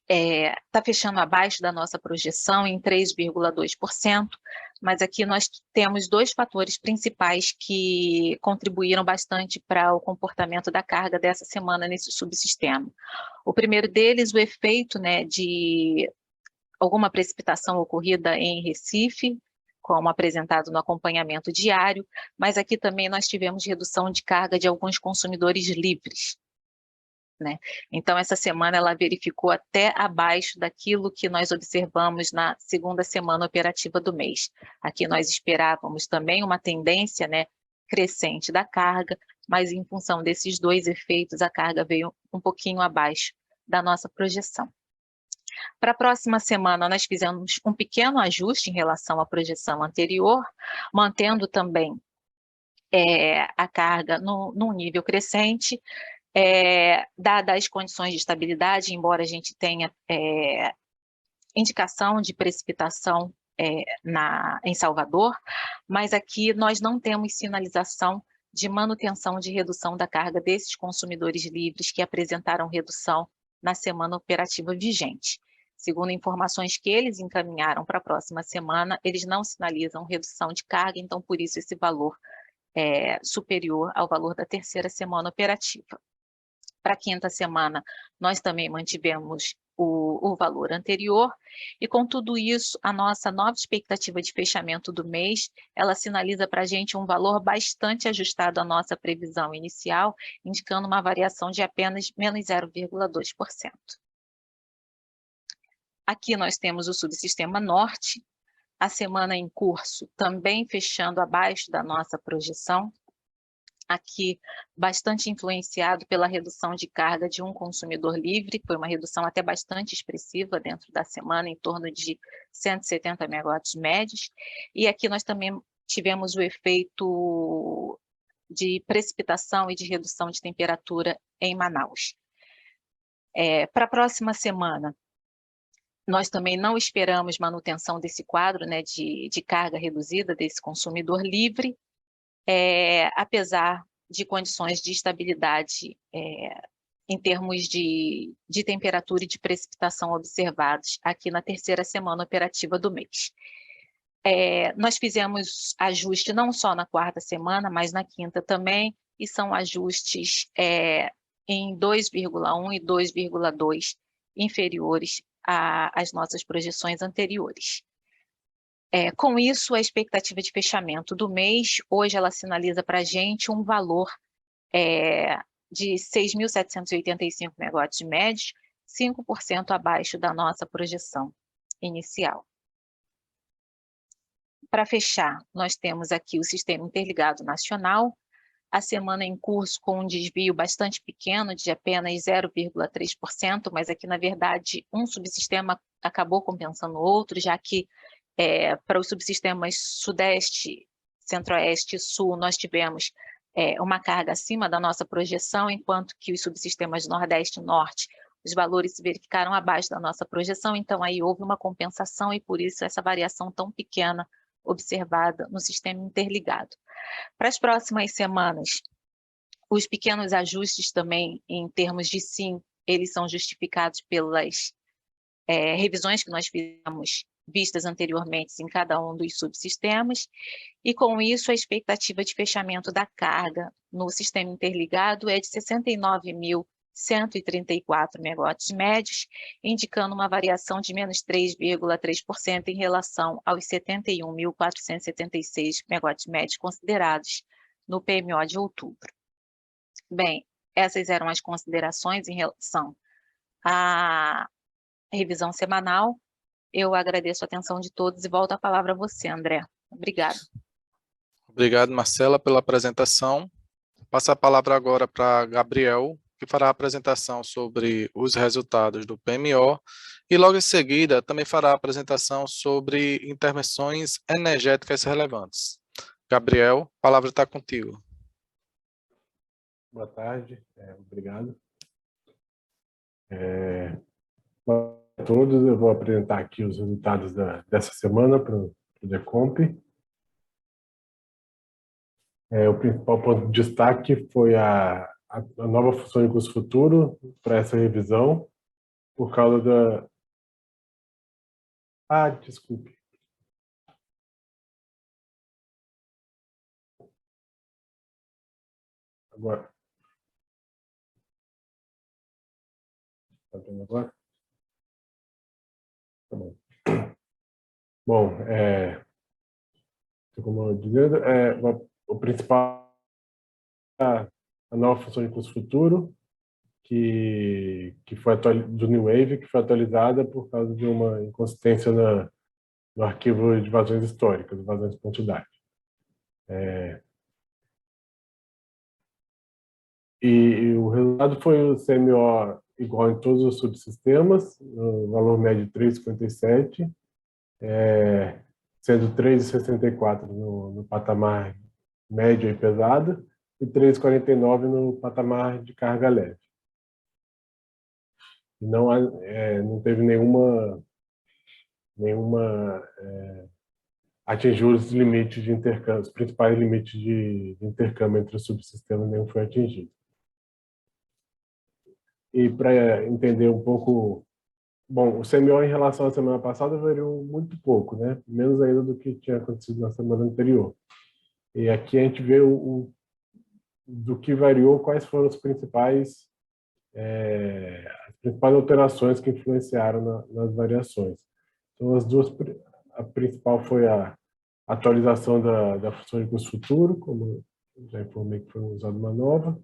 está fechando abaixo da nossa projeção em 3,2%, mas aqui nós temos dois fatores principais que contribuíram bastante para o comportamento da carga dessa semana nesse subsistema. O primeiro deles, o efeito, né, de alguma precipitação ocorrida em Recife, como apresentado no acompanhamento diário, mas aqui também nós tivemos redução de carga de alguns consumidores livres, né? Então, essa semana ela verificou até abaixo daquilo que nós observamos na segunda semana operativa do mês. Aqui nós esperávamos também uma tendência, né, crescente da carga, mas em função desses dois efeitos, a carga veio um pouquinho abaixo da nossa projeção. Para a próxima semana, nós fizemos um pequeno ajuste em relação à projeção anterior, mantendo também a carga num nível crescente, dadas as condições de estabilidade, embora a gente tenha indicação de precipitação em Salvador, mas aqui nós não temos sinalização de manutenção de redução da carga desses consumidores livres que apresentaram redução na semana operativa vigente. Segundo informações que eles encaminharam para a próxima semana, eles não sinalizam redução de carga, então por isso esse valor é superior ao valor da terceira semana operativa. Para a quinta semana, nós também mantivemos o valor anterior, e com tudo isso, a nossa nova expectativa de fechamento do mês, ela sinaliza para a gente um valor bastante ajustado à nossa previsão inicial, indicando uma variação de apenas menos 0,2%. Aqui nós temos o subsistema Norte, a semana em curso também fechando abaixo da nossa projeção, aqui bastante influenciado pela redução de carga de um consumidor livre, foi uma redução até bastante expressiva dentro da semana, em torno de 170 megawatts médios, e aqui nós também tivemos o efeito de precipitação e de redução de temperatura em Manaus. Para a próxima semana, nós também não esperamos manutenção desse quadro, né, de carga reduzida desse consumidor livre, apesar de condições de estabilidade em termos de temperatura e de precipitação observados aqui na terceira semana operativa do mês. Nós fizemos ajuste não só na quarta semana, mas na quinta também, e são ajustes em 2,1 e 2,2 inferiores às nossas projeções anteriores. Com isso, a expectativa de fechamento do mês, hoje ela sinaliza para a gente um valor de 6.785 megawatts médios, 5% abaixo da nossa projeção inicial. Para fechar, nós temos aqui o Sistema Interligado Nacional, a semana em curso com um desvio bastante pequeno, de apenas 0,3%, mas aqui, na verdade, um subsistema acabou compensando o outro, já que para os subsistemas Sudeste, Centro-Oeste e Sul, nós tivemos uma carga acima da nossa projeção, enquanto que os subsistemas Nordeste e Norte, os valores se verificaram abaixo da nossa projeção, então aí houve uma compensação e por isso essa variação tão pequena observada no sistema interligado. Para as próximas semanas, os pequenos ajustes também em termos de SIM, eles são justificados pelas revisões que nós fizemos vistas anteriormente em cada um dos subsistemas, e com isso a expectativa de fechamento da carga no sistema interligado é de 69.134 megawatts médios, indicando uma variação de menos 3,3% em relação aos 71.476 megawatts médios considerados no PMO de outubro. Bem, essas eram as considerações em relação à revisão semanal. Eu agradeço a atenção de todos e volto a palavra a você, André. Obrigada. Obrigado, Marcela, pela apresentação. Passo a palavra agora para Gabriel, que fará a apresentação sobre os resultados do PMO, e logo em seguida também fará a apresentação sobre intervenções energéticas relevantes. Gabriel, a palavra está contigo. Boa tarde, obrigado. Boa a todos, eu vou apresentar aqui os resultados dessa semana para o Decomp. O principal ponto de destaque foi a nova função de custo futuro para essa revisão, por causa da... desculpe. Agora. Está vendo agora? Tá bom. Bom, como eu dizendo, o principal é a nova função de custo futuro, que foi do New Wave, que foi atualizada por causa de uma inconsistência no arquivo de vazões históricas, vazões.dat. E o resultado foi o CMO igual em todos os subsistemas, no valor médio de 3,57, sendo 3,64 no patamar médio e pesado e 3,49 no patamar de carga leve. Não teve nenhuma atingiu os limites de intercâmbio, os principais limites de intercâmbio entre os subsistemas, nenhum foi atingido. E para entender um pouco, bom, o CMO em relação à semana passada variou muito pouco, né? Menos ainda do que tinha acontecido na semana anterior. E aqui a gente vê do que variou, quais foram as principais alterações que influenciaram nas variações. Então, a principal foi a atualização da função de custo futuro, como já informei que foi usada uma nova,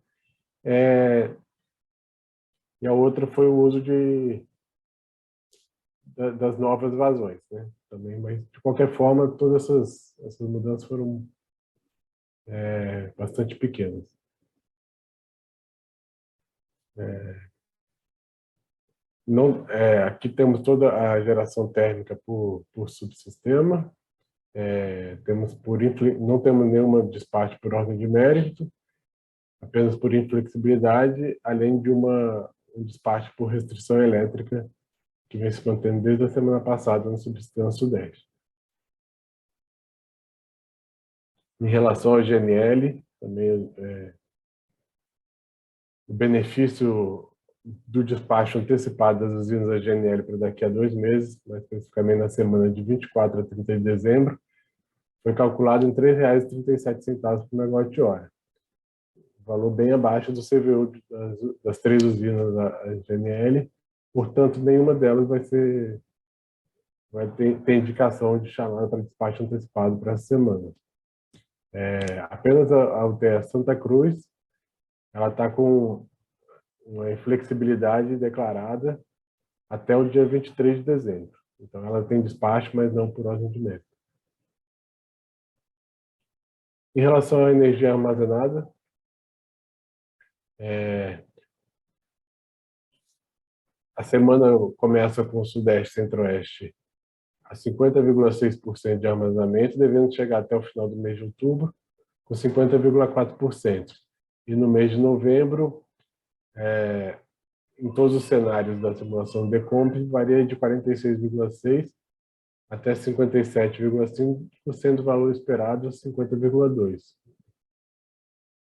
e a outra foi o uso das novas vazões, né? Também, mas de qualquer forma, todas essas mudanças foram bastante pequenas. Aqui temos toda a geração térmica por subsistema. Não temos nenhuma despacho por ordem de mérito, apenas por inflexibilidade, além de um despacho por restrição elétrica, que vem se mantendo desde a semana passada no subsistema Sudeste. Em relação ao GNL, também o benefício do despacho antecipado das usinas da GNL para daqui a 2 meses, mais especificamente na semana de 24 a 30 de dezembro, foi calculado em R$ 3,37 por megawatt-hora. Valor bem abaixo do CVU das 3 usinas da GNL, portanto, nenhuma delas vai ter indicação de chamada para despacho antecipado para essa semana. Apenas a UTE Santa Cruz, ela está com uma inflexibilidade declarada até o dia 23 de dezembro. Então, ela tem despacho, mas não por ordem de mérito. Em relação à energia armazenada, a semana começa com o Sudeste e Centro-Oeste a 50,6% de armazenamento, devendo chegar até o final do mês de outubro com 50,4%. E no mês de novembro, em todos os cenários da simulação de Decomp, varia de 46,6% até 57,5% do valor esperado, 50,2%.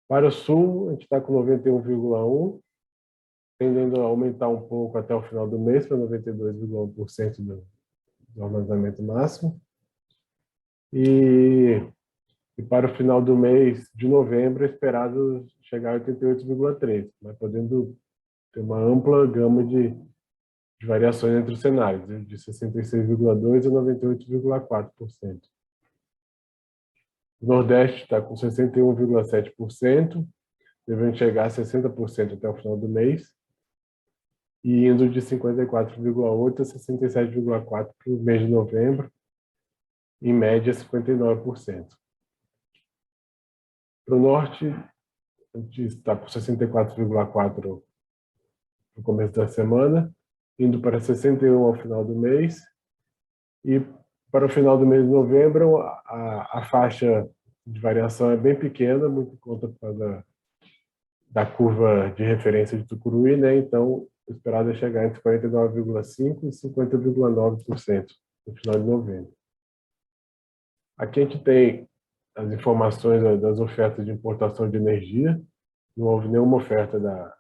Para o Sul, a gente está com 91,1%, tendendo a aumentar um pouco até o final do mês, para 92,1% do armazenamento máximo. E para o final do mês de novembro, é esperado chegar a 88,3%, mas podendo ter uma ampla gama de variações entre os cenários, de 66,2% a 98,4%. O Nordeste está com 61,7%, devendo chegar a 60% até o final do mês, e indo de 54,8% a 67,4% para o mês de novembro, em média 59%. Para o Norte, a gente está com 64,4% no começo da semana, indo para 61% ao final do mês, e para o final do mês de novembro, a faixa de variação é bem pequena, muito por conta da curva de referência de Tucuruí, né? Então, o esperado é chegar entre 49,5% e 50,9% no final de novembro. Aqui a gente tem as informações das ofertas de importação de energia. Não houve nenhuma oferta da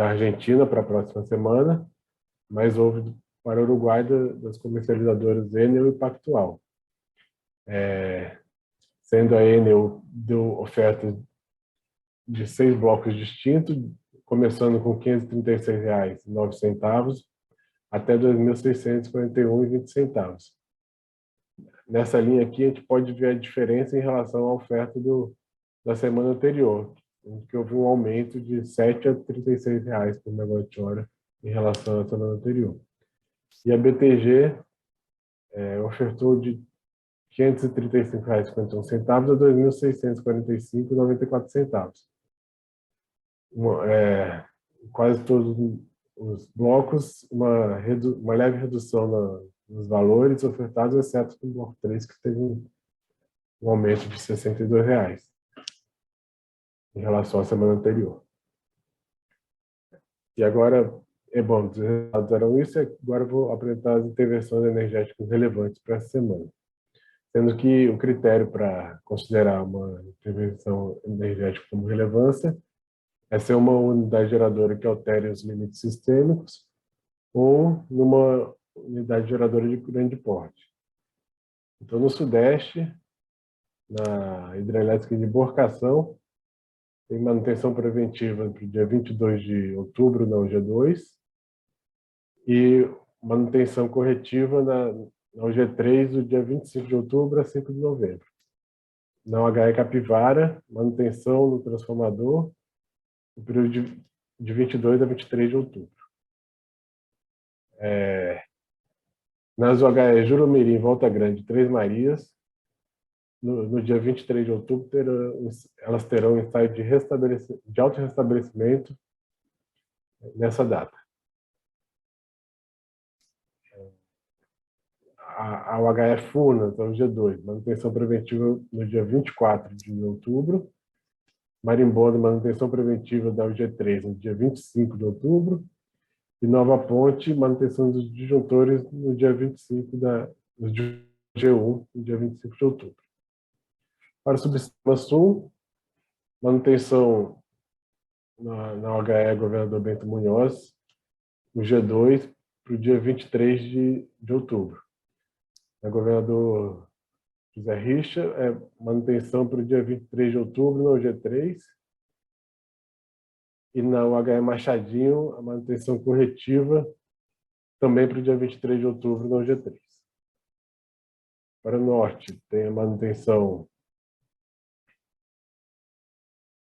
Argentina para a próxima semana, mas houve para o Uruguai das comercializadoras Enel e Pactual. Sendo a Enel deu ofertas de 6 blocos distintos, começando com R$ 536,09 até R$ 2.641,20. Nessa linha aqui, a gente pode ver a diferença em relação à oferta da semana anterior, em que houve um aumento de R$ 7 a R$ 36 por megawatt-hora em relação à semana anterior. E a BTG ofertou de R$ 535,51 a R$ 2.645,94. Quase todos os blocos, uma leve redução nos valores ofertados, exceto no bloco 3, que teve um aumento de R$ 62 em relação à semana anterior. E agora, bom, os resultados eram isso, e agora eu vou apresentar as intervenções energéticas relevantes para essa semana. Sendo que o critério para considerar uma intervenção energética como relevância é ser uma unidade geradora que altere os limites sistêmicos ou numa unidade geradora de grande porte. Então, no Sudeste, na hidrelétrica de Borcação, tem manutenção preventiva para o dia 22 de outubro na UG2 e manutenção corretiva na UG3 do dia 25 de outubro a 5 de novembro. Na UHE Capivara, manutenção no transformador no período de 22 a 23 de outubro. Nas UHE Jurumirim, Volta Grande, Três Marias, no dia 23 de outubro, elas terão ensaio de autorrestabelecimento nessa data. A UHE Furnas, então, G2, manutenção preventiva no dia 24 de outubro. Marimbondo, manutenção preventiva da UG3 no dia 25 de outubro. E Nova Ponte, manutenção dos disjuntores no dia 25 no G1, no dia 25 de outubro. Para o Subsistema Sul, manutenção na OHE Governador Bento Munhoz, o G2, para o dia 23 de outubro. Na Governador José Richa, manutenção para o dia 23 de outubro no G3. E na UHE Machadinho, a manutenção corretiva também para o dia 23 de outubro no G3. Para o Norte, tem a manutenção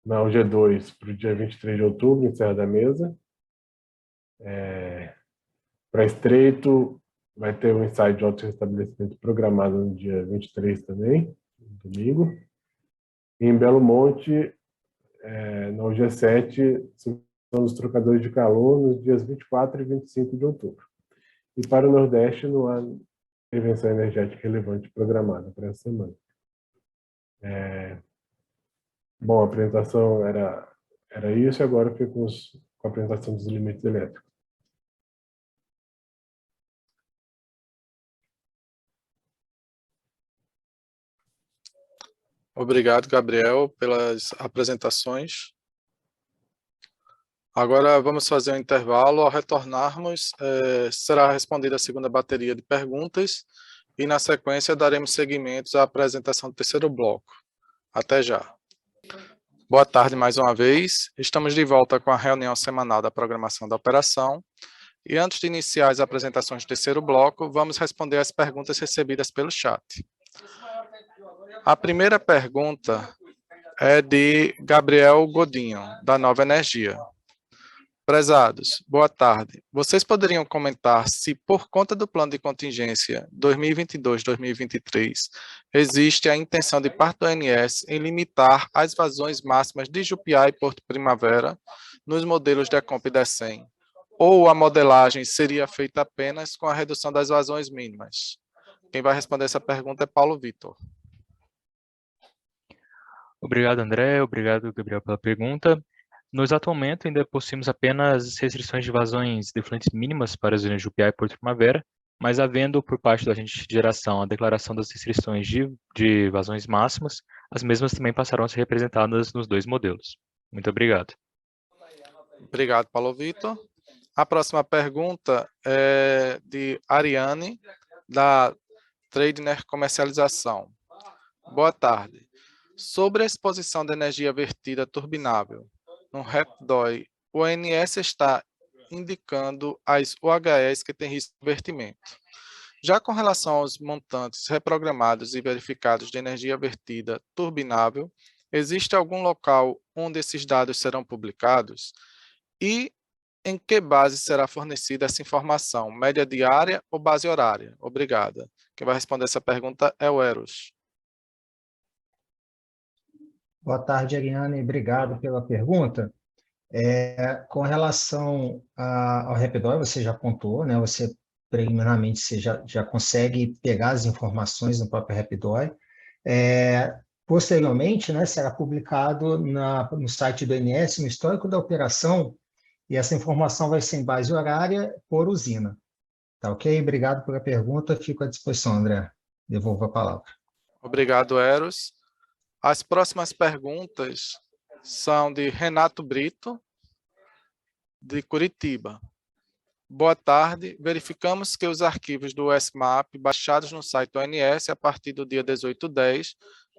na UG2 para o dia 23 de outubro, em Serra da Mesa. Para Estreito, vai ter um ensaio de auto-restabelecimento programado no dia 23 também, domingo. E em Belo Monte, na UG7, são os trocadores de calor nos dias 24 e 25 de outubro. E para o Nordeste, não há intervenção energética relevante programada para essa semana. Bom, a apresentação era isso, e agora fico com a apresentação dos limites elétricos. Obrigado, Gabriel, pelas apresentações. Agora vamos fazer um intervalo. Ao retornarmos, será respondida a segunda bateria de perguntas e, na sequência, daremos seguimento à apresentação do terceiro bloco. Até já. Boa tarde mais uma vez. Estamos de volta com a reunião semanal da programação da operação. E antes de iniciar as apresentações do terceiro bloco, vamos responder as perguntas recebidas pelo chat. A primeira pergunta é de Gabriel Godinho, da Nova Energia. Prezados, boa tarde. Vocês poderiam comentar se, por conta do plano de contingência 2022-2023, existe a intenção de parte do ONS em limitar as vazões máximas de Jupiá e Porto Primavera nos modelos de Ecomp e DECEM, ou a modelagem seria feita apenas com a redução das vazões mínimas? Quem vai responder essa pergunta é Paulo Vitor. Obrigado, André. Obrigado, Gabriel, pela pergunta. Nós, atualmente, ainda possuímos apenas restrições de vazões de efluentes mínimas para as zonas de Jupiá e Porto Primavera, mas havendo, por parte do agente de geração, a declaração das restrições de vazões máximas, as mesmas também passarão a ser representadas nos dois modelos. Muito obrigado. Obrigado, Paulo Vitor. A próxima pergunta é de Ariane, da Tradner Comercialização. Boa tarde. Sobre a exposição de energia vertida turbinável, no REPDOI, o ONS está indicando as UHEs que têm risco de vertimento. Já com relação aos montantes reprogramados e verificados de energia vertida turbinável, existe algum local onde esses dados serão publicados? E em que base será fornecida essa informação? Média diária ou base horária? Obrigada. Quem vai responder essa pergunta é o Eros. Boa tarde, Ariane. Obrigado pela pergunta. Com relação ao REPDOI, você já apontou, né? Você, preliminarmente, você já consegue pegar as informações no próprio REPDOI. Posteriormente, né, será publicado no site do ONS, no histórico da operação, e essa informação vai ser em base horária por usina. Tá ok? Obrigado pela pergunta. Fico à disposição, André. Devolvo a palavra. Obrigado, Eros. As próximas perguntas são de Renato Brito, de Curitiba. Boa tarde. Verificamos que os arquivos do SMAP baixados no site do ONS a partir do dia 18/10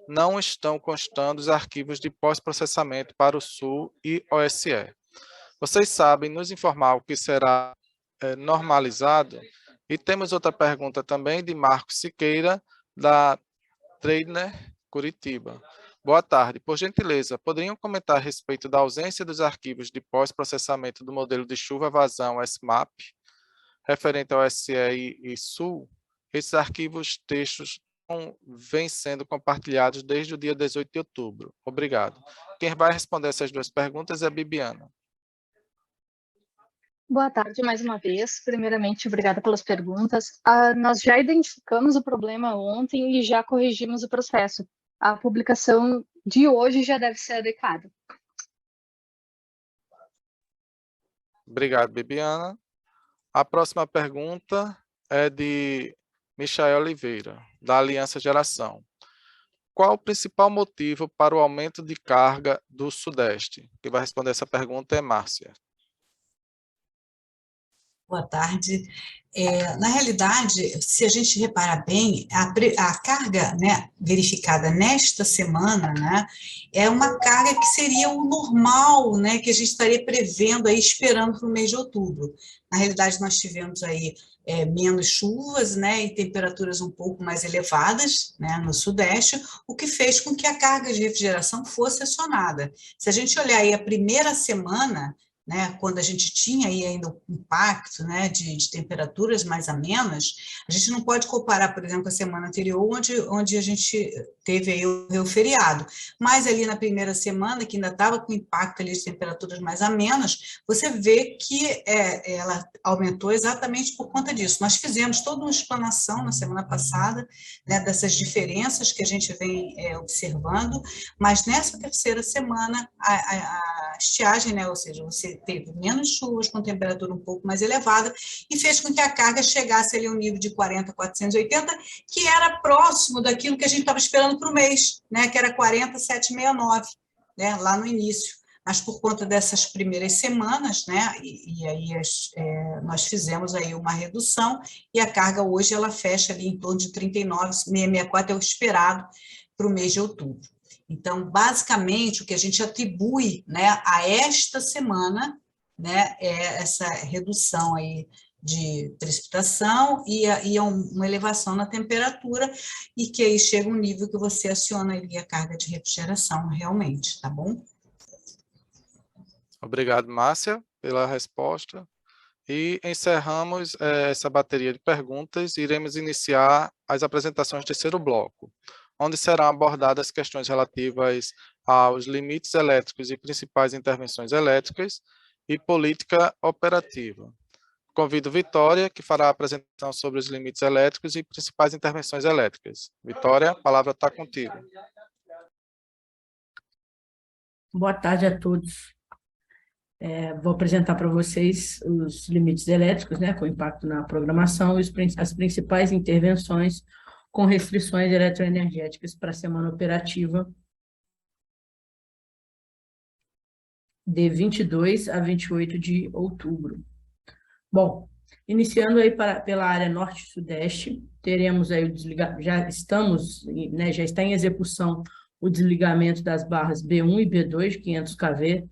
não estão constando os arquivos de pós-processamento para o Sul e OSE. Vocês sabem nos informar o que será normalizado? E temos outra pergunta também de Marcos Siqueira, da Tradner Curitiba. Boa tarde. Por gentileza, poderiam comentar a respeito da ausência dos arquivos de pós-processamento do modelo de chuva-vazão SMAP, referente ao SE e Sul? Esses arquivos textos não vêm sendo compartilhados desde o dia 18 de outubro. Obrigado. Quem vai responder essas duas perguntas é a Bibiana. Boa tarde mais uma vez. Primeiramente, obrigada pelas perguntas. Nós já identificamos o problema ontem e já corrigimos o processo. A publicação de hoje já deve ser adequada. Obrigado, Bibiana. A próxima pergunta é de Michael Oliveira, da Aliança Geração. qual o principal motivo para o aumento de carga do Sudeste? Quem vai responder essa pergunta é Márcia. Boa tarde. Na realidade, se a gente reparar bem, a carga, né, verificada nesta semana, né, é uma carga que seria o normal, né, que a gente estaria prevendo aí, esperando para o mês de outubro. Na realidade, nós tivemos aí menos chuvas, né, e temperaturas um pouco mais elevadas, né, no Sudeste, o que fez com que a carga de refrigeração fosse acionada. Se a gente olhar aí a primeira semana, né, quando a gente tinha aí ainda o impacto, né, de temperaturas mais amenas, a gente não pode comparar, por exemplo, com a semana anterior, onde a gente teve aí o feriado. Mas ali na primeira semana, que ainda estava com impacto ali de temperaturas mais amenas, você vê que ela aumentou exatamente por conta disso. Nós fizemos toda uma explanação na semana passada, né, dessas diferenças que a gente vem observando, mas nessa terceira semana, a estiagem, né, ou seja, você teve menos chuvas com temperatura um pouco mais elevada e fez com que a carga chegasse ali a um nível de 40,480, que era próximo daquilo que a gente estava esperando para o mês, né, que era 40,769, né, lá no início. Mas por conta dessas primeiras semanas, né, e aí nós fizemos aí uma redução e a carga hoje ela fecha ali em torno de 39,664, é o esperado para o mês de outubro. Então, basicamente, o que a gente atribui, né, a esta semana, né, é essa redução aí de precipitação e uma elevação na temperatura, e que aí chega um nível que você aciona ali a carga de refrigeração, realmente, tá bom? Obrigado, Márcia, pela resposta. E encerramos essa bateria de perguntas e iremos iniciar as apresentações do terceiro bloco, onde serão abordadas questões relativas aos limites elétricos e principais intervenções elétricas e política operativa. Convido Vitória, que fará a apresentação sobre os limites elétricos e principais intervenções elétricas. Vitória, a palavra está contigo. Boa tarde a todos. Vou apresentar para vocês os limites elétricos, né, com impacto na programação e as principais intervenções com restrições eletroenergéticas para a semana operativa de 22 a 28 de outubro. Bom, iniciando aí pela área norte-sudeste, teremos aí já está em execução o desligamento das barras B1 e B2, 500 kV,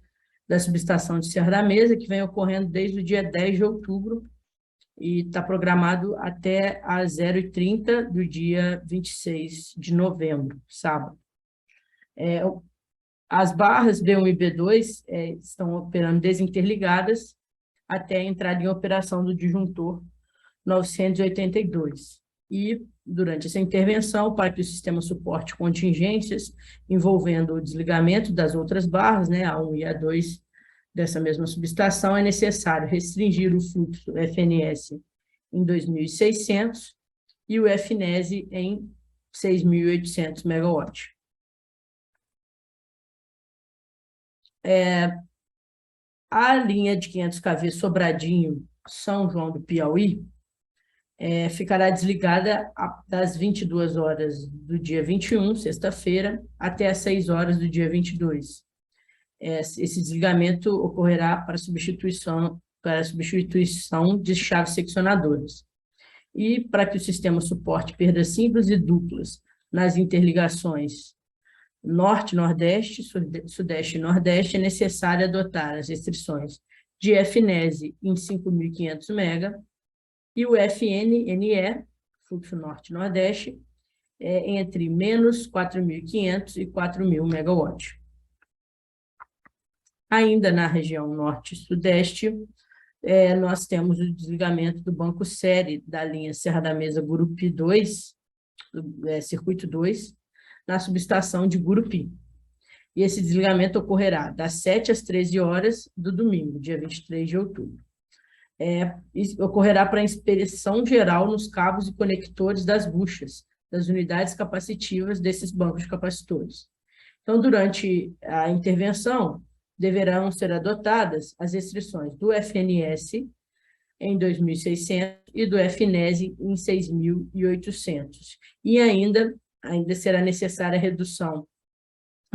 da subestação de Serra da Mesa, que vem ocorrendo desde o dia 10 de outubro, e está programado até às 0h30 do dia 26 de novembro, sábado. As barras B1 e B2 estão operando desinterligadas até a entrada em operação do disjuntor 982. E, durante essa intervenção, para que o sistema suporte contingências envolvendo o desligamento das outras barras, né, A1 e A2, dessa mesma subestação, é necessário restringir o fluxo FNS em 2.600 e o FNES em 6.800 MW. A linha de 500 kV Sobradinho, São João do Piauí, ficará desligada das 22 horas do dia 21, sexta-feira, até as 6 horas do dia 22. Esse desligamento ocorrerá para substituição de chaves seccionadoras. E para que o sistema suporte perdas simples e duplas nas interligações Norte-Nordeste, Sudeste e Nordeste, é necessário adotar as restrições de FNES em 5.500 MB e o FNE, fluxo Norte-Nordeste, entre menos 4.500 e 4.000 MW. Ainda na região Norte e Sudeste, nós temos o desligamento do banco série da linha Serra da Mesa Gurupi 2, circuito 2, na subestação de Gurupi. E esse desligamento ocorrerá das 7 às 13 horas do domingo, dia 23 de outubro. Ocorrerá para inspeção geral nos cabos e conectores das buchas, das unidades capacitivas desses bancos de capacitores. Então, durante a intervenção, deverão ser adotadas as restrições do FNS em 2.600 e do FNES em 6.800. E ainda ainda será necessária a redução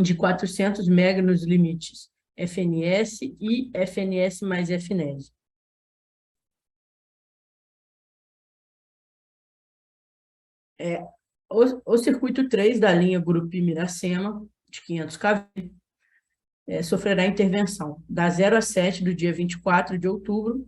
de 400 MB nos limites FNS e FNS mais FNES. O circuito 3 da linha Gurupi Miracema, de 500 kV, sofrerá intervenção da 0 a 7 do dia 24 de outubro,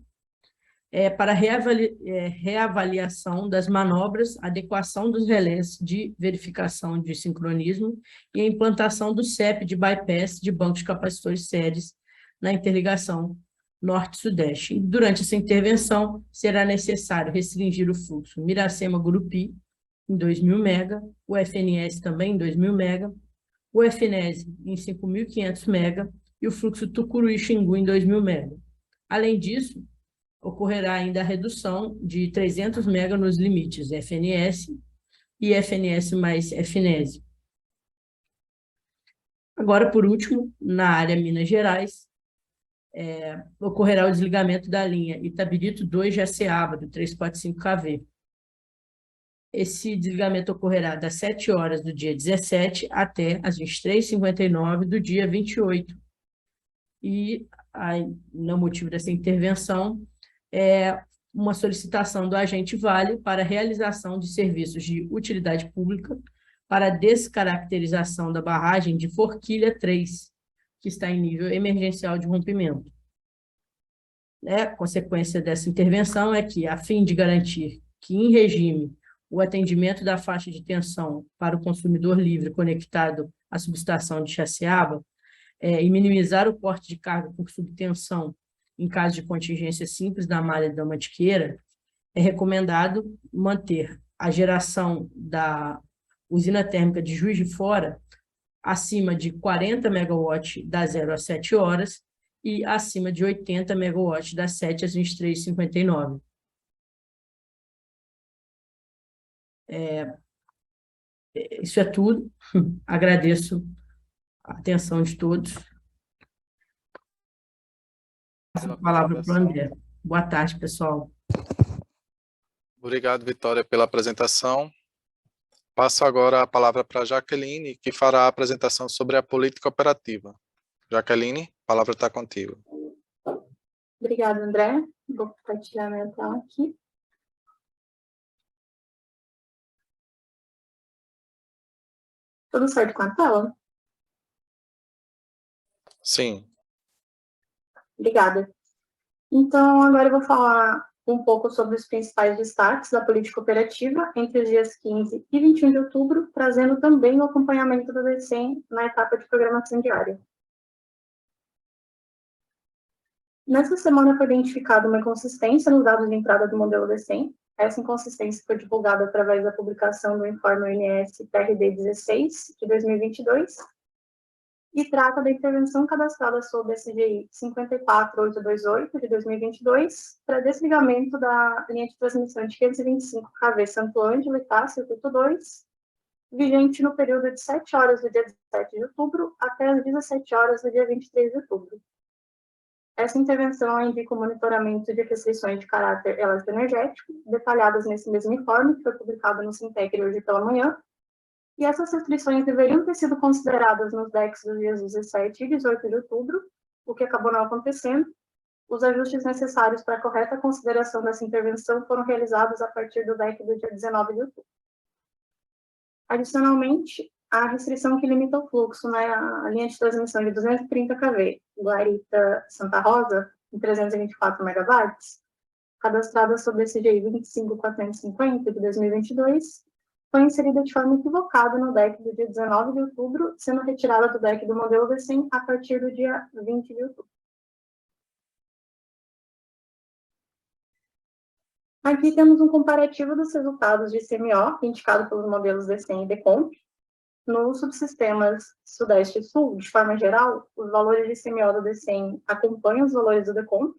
para reavaliação das manobras, adequação dos relés de verificação de sincronismo e a implantação do CEP de bypass de bancos de capacitores séries na interligação norte-sudeste. Durante essa intervenção, será necessário restringir o fluxo Miracema-Gurupi em 2.000 MB, o FNS também em 2.000 MB, o FNES em 5.500 MB e o fluxo Tucuruí-Xingu em 2.000 MB. Além disso, ocorrerá ainda a redução de 300 MB nos limites FNS e FNS mais FNES. Agora, por último, na área Minas Gerais, ocorrerá o desligamento da linha Itabirito 2 Jaceaba, do 345 kV. Esse desligamento ocorrerá das 7 horas do dia 17 até as 23h59 do dia 28. E, no motivo dessa intervenção, uma solicitação do agente Vale para a realização de serviços de utilidade pública para a descaracterização da barragem de Forquilha 3, que está em nível emergencial de rompimento. A consequência dessa intervenção é que, a fim de garantir que, em regime, o atendimento da faixa de tensão para o consumidor livre conectado à subestação de Jaceaba e minimizar o corte de carga por subtensão em caso de contingência simples da malha da Mantiqueira, é recomendado manter a geração da usina térmica de Juiz de Fora acima de 40 MW das 0 às 7 horas e acima de 80 MW das 7 às 23h59. Isso é tudo. Agradeço a atenção de todos. Passo a palavra para o André. Boa tarde, pessoal. Obrigado, Vitória, pela apresentação. Passo agora a palavra para a Jaqueline, que fará a apresentação sobre a política operativa. Jaqueline, a palavra está contigo. Obrigada, André. Vou compartilhar minha tela aqui. Tudo certo com a tela? Sim. Obrigada. Então, agora eu vou falar um pouco sobre os principais destaques da política operativa entre os dias 15 e 21 de outubro, trazendo também o acompanhamento do DCEM na etapa de programação diária. Nessa semana foi identificada uma inconsistência nos dados de entrada do modelo DCEM. Essa inconsistência foi divulgada através da publicação do informe ONS PRD 16, de 2022, e trata da intervenção cadastrada sob a SGI 54828, de 2022, para desligamento da linha de transmissão de 525 kV Santo Ângelo e Tá, circuito 2, vigente no período de 7 horas do dia 17 de outubro até as 17 horas do dia 23 de outubro. Essa intervenção indica o monitoramento de restrições de caráter eletroenergético, detalhadas nesse mesmo informe, que foi publicado no Sintec hoje pela manhã, e essas restrições deveriam ter sido consideradas nos DECs dos dias 17 e 18 de outubro, o que acabou não acontecendo. Os ajustes necessários para a correta consideração dessa intervenção foram realizados a partir do DEC do dia 19 de outubro. Adicionalmente, a restrição que limita o fluxo na linha de transmissão de 230 kV, Guarita-Santa Rosa, em 324 MW, cadastrada sob a CGI 25450 de 2022, foi inserida de forma equivocada no DEC do dia 19 de outubro, sendo retirada do DEC do modelo DCEM a partir do dia 20 de outubro. Aqui temos um comparativo dos resultados de CMO, indicado pelos modelos DCEM e DECOMP. Nos subsistemas Sudeste e Sul, de forma geral, os valores de CMO do DCEM acompanham os valores do DECOMP.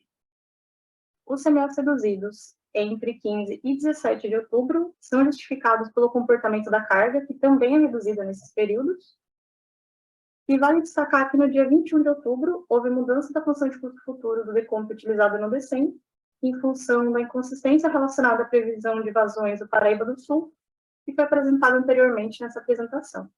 Os CMOs reduzidos entre 15 e 17 de outubro são justificados pelo comportamento da carga, que também é reduzida nesses períodos. E vale destacar que no dia 21 de outubro, houve mudança da função de custo futuro do DECOMP utilizado no DCEM, em função da inconsistência relacionada à previsão de vazões do Paraíba do Sul que foi apresentado anteriormente nessa apresentação.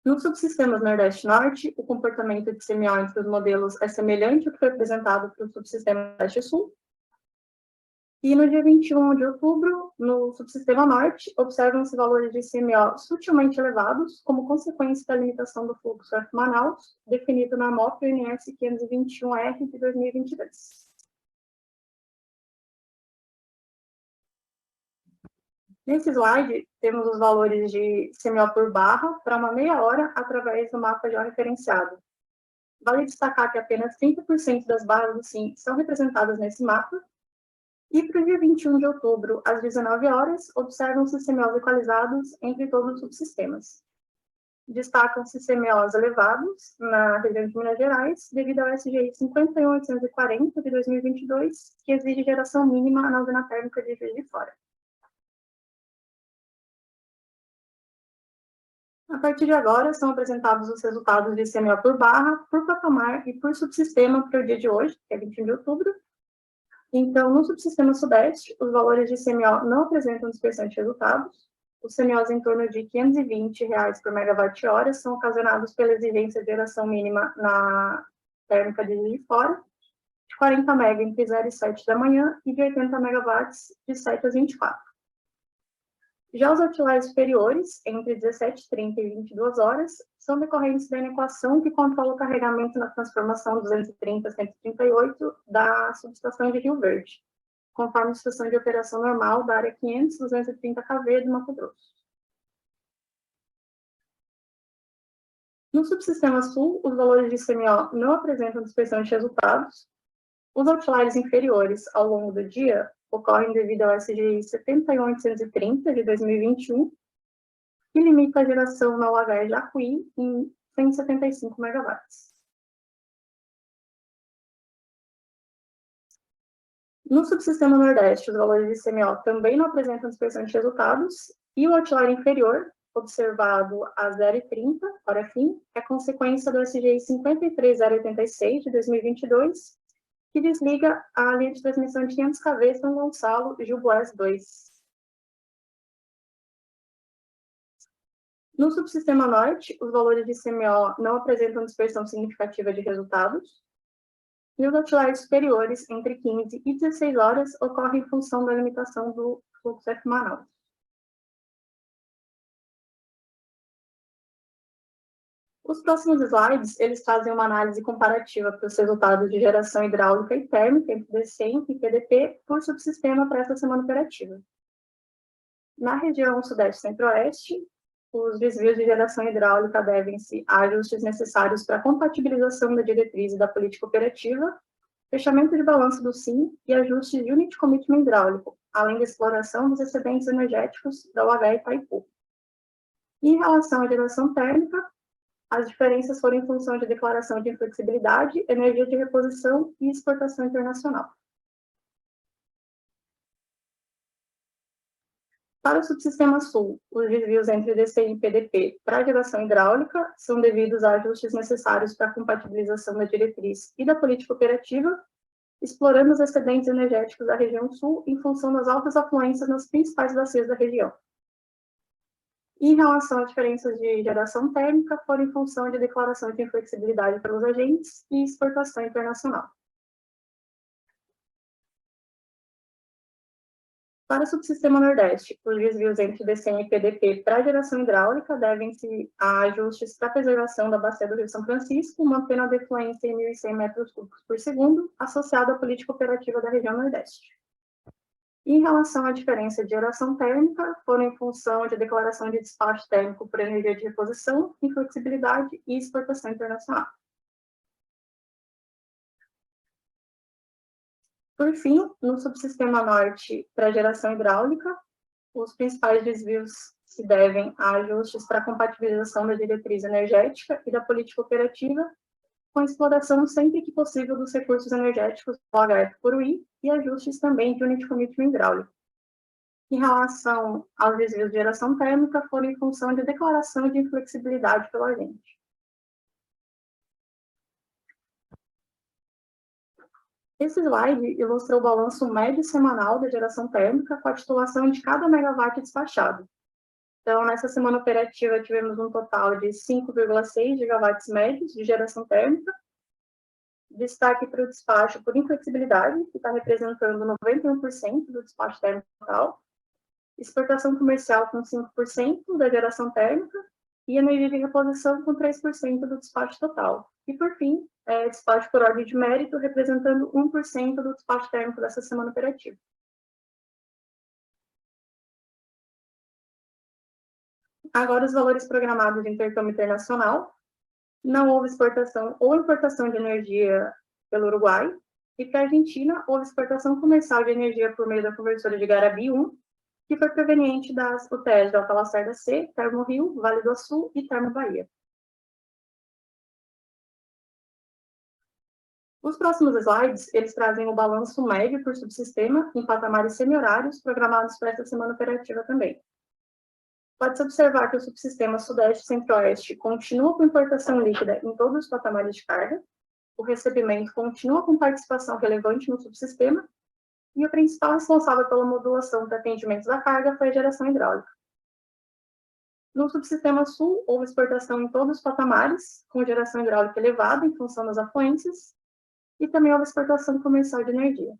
Nos subsistemas Nordeste-Norte, o comportamento de CMO entre os modelos é semelhante ao que foi apresentado para o subsistema Nordeste-Sul. E no dia 21 de outubro, no subsistema Norte, observam-se valores de CMO sutilmente elevados, como consequência da limitação do fluxo F-Manaus, definido na MOP UNS 521R de 2022. Nesse slide, temos os valores de CMO por barra para uma meia hora através do mapa georreferenciado. Vale destacar que apenas 30% das barras do SIM são representadas nesse mapa. E para o dia 21 de outubro, às 19 horas, observam-se CMOs equalizados entre todos os subsistemas. Destacam-se CMOs elevados na região de Minas Gerais, devido ao SGI 51840 de 2022, que exige geração mínima na usina térmica de Juiz de Fora. A partir de agora, são apresentados os resultados de CMO por barra, por patamar e por subsistema para o dia de hoje, que é 21 de outubro. Então, no subsistema Sudeste, os valores de CMO não apresentam dispersão de resultados. Os CMOs em torno de R$ 520 por megawatt-hora são ocasionados pela exigência de geração mínima na térmica de Juiz de Fora, de 40 MW entre 0 e 7 da manhã e de 80 MW de 7 às 24. Já os outliers superiores, entre 17h30 e 22 horas, são decorrentes da inequação que controla o carregamento na transformação 230-138 da subestação de Rio Verde, conforme a situação de operação normal da área 500-230 kV do Mato Grosso. No subsistema Sul, os valores de CMO não apresentam dispersão de resultados. Os outliers inferiores ao longo do dia ocorrem devido ao SGI 71830 de 2021, que limita a geração na UH Jacuí em 175 MW. No subsistema Nordeste, os valores de CMO também não apresentam dispersão de resultados, e o outlier inferior, observado às 0h30, hora fim, é consequência do SGI 53086 de 2022, que desliga a linha de transmissão de 500 kV São Gonçalo Juboés 2. No subsistema Norte, os valores de CMO não apresentam dispersão significativa de resultados, e os outliers superiores, entre 15 e 16 horas, ocorrem em função da limitação do fluxo F-Manaus. Os próximos slides, eles trazem uma análise comparativa para os resultados de geração hidráulica e térmica entre DCEM e PDP por subsistema para essa semana operativa. Na região Sudeste Centro-Oeste, os desvios de geração hidráulica devem-se a ajustes necessários para a compatibilização da diretriz e da política operativa, fechamento de balanço do SIM e ajustes de Unit Commitment hidráulico, além da exploração dos excedentes energéticos da UH Itaipu. Em relação à geração térmica, as diferenças foram em função de declaração de inflexibilidade, energia de reposição e exportação internacional. Para o subsistema Sul, os desvios entre DCI e PDP para a geração hidráulica são devidos a ajustes necessários para a compatibilização da diretriz e da política operativa, explorando os excedentes energéticos da região Sul em função das altas afluências nas principais bacias da região. Em relação às diferenças de geração térmica, foram em função de declaração de inflexibilidade pelos agentes e exportação internacional. Para o subsistema Nordeste, os desvios entre DCEM e PDP para a geração hidráulica devem-se a ajustes para a preservação da bacia do Rio São Francisco, mantendo a defluência em 1.100 metros cúbicos por segundo, associada à política operativa da região Nordeste. Em relação à diferença de geração térmica, foram em função de declaração de despacho térmico por energia de reposição, inflexibilidade e exportação internacional. Por fim, no subsistema Norte para geração hidráulica, os principais desvios se devem a ajustes para a compatibilização da diretriz energética e da política operativa, com exploração sempre que possível dos recursos energéticos do HF/UI e ajustes também de Unit Commitment hidráulico. Em relação aos desvios de geração térmica, foram em função de declaração de inflexibilidade pelo agente. Esse slide ilustra o balanço médio semanal da geração térmica com a titulação de cada megawatt despachado. Então, nessa semana operativa, tivemos um total de 5,6 gigawatts médios de geração térmica. Destaque para o despacho por inflexibilidade, que está representando 91% do despacho térmico total. Exportação comercial com 5% da geração térmica. E energia de reposição com 3% do despacho total. E, por fim, despacho por ordem de mérito, representando 1% do despacho térmico dessa semana operativa. Agora, os valores programados de intercâmbio internacional. Não houve exportação ou importação de energia pelo Uruguai. E para a Argentina, houve exportação comercial de energia por meio da conversora de Garabi 1, que foi proveniente das UTS de Alta Lacerda C, Termo Rio, Vale do Açu e Termo Bahia. Os próximos slides, eles trazem o balanço médio por subsistema em patamares semi-horários programados para essa semana operativa também. Pode-se observar que o subsistema Sudeste e Centro-Oeste continua com importação líquida em todos os patamares de carga, o recebimento continua com participação relevante no subsistema, e o principal responsável pela modulação dos atendimentos da carga foi a geração hidráulica. No subsistema Sul, houve exportação em todos os patamares, com geração hidráulica elevada em função das afluências, e também houve exportação comercial de energia.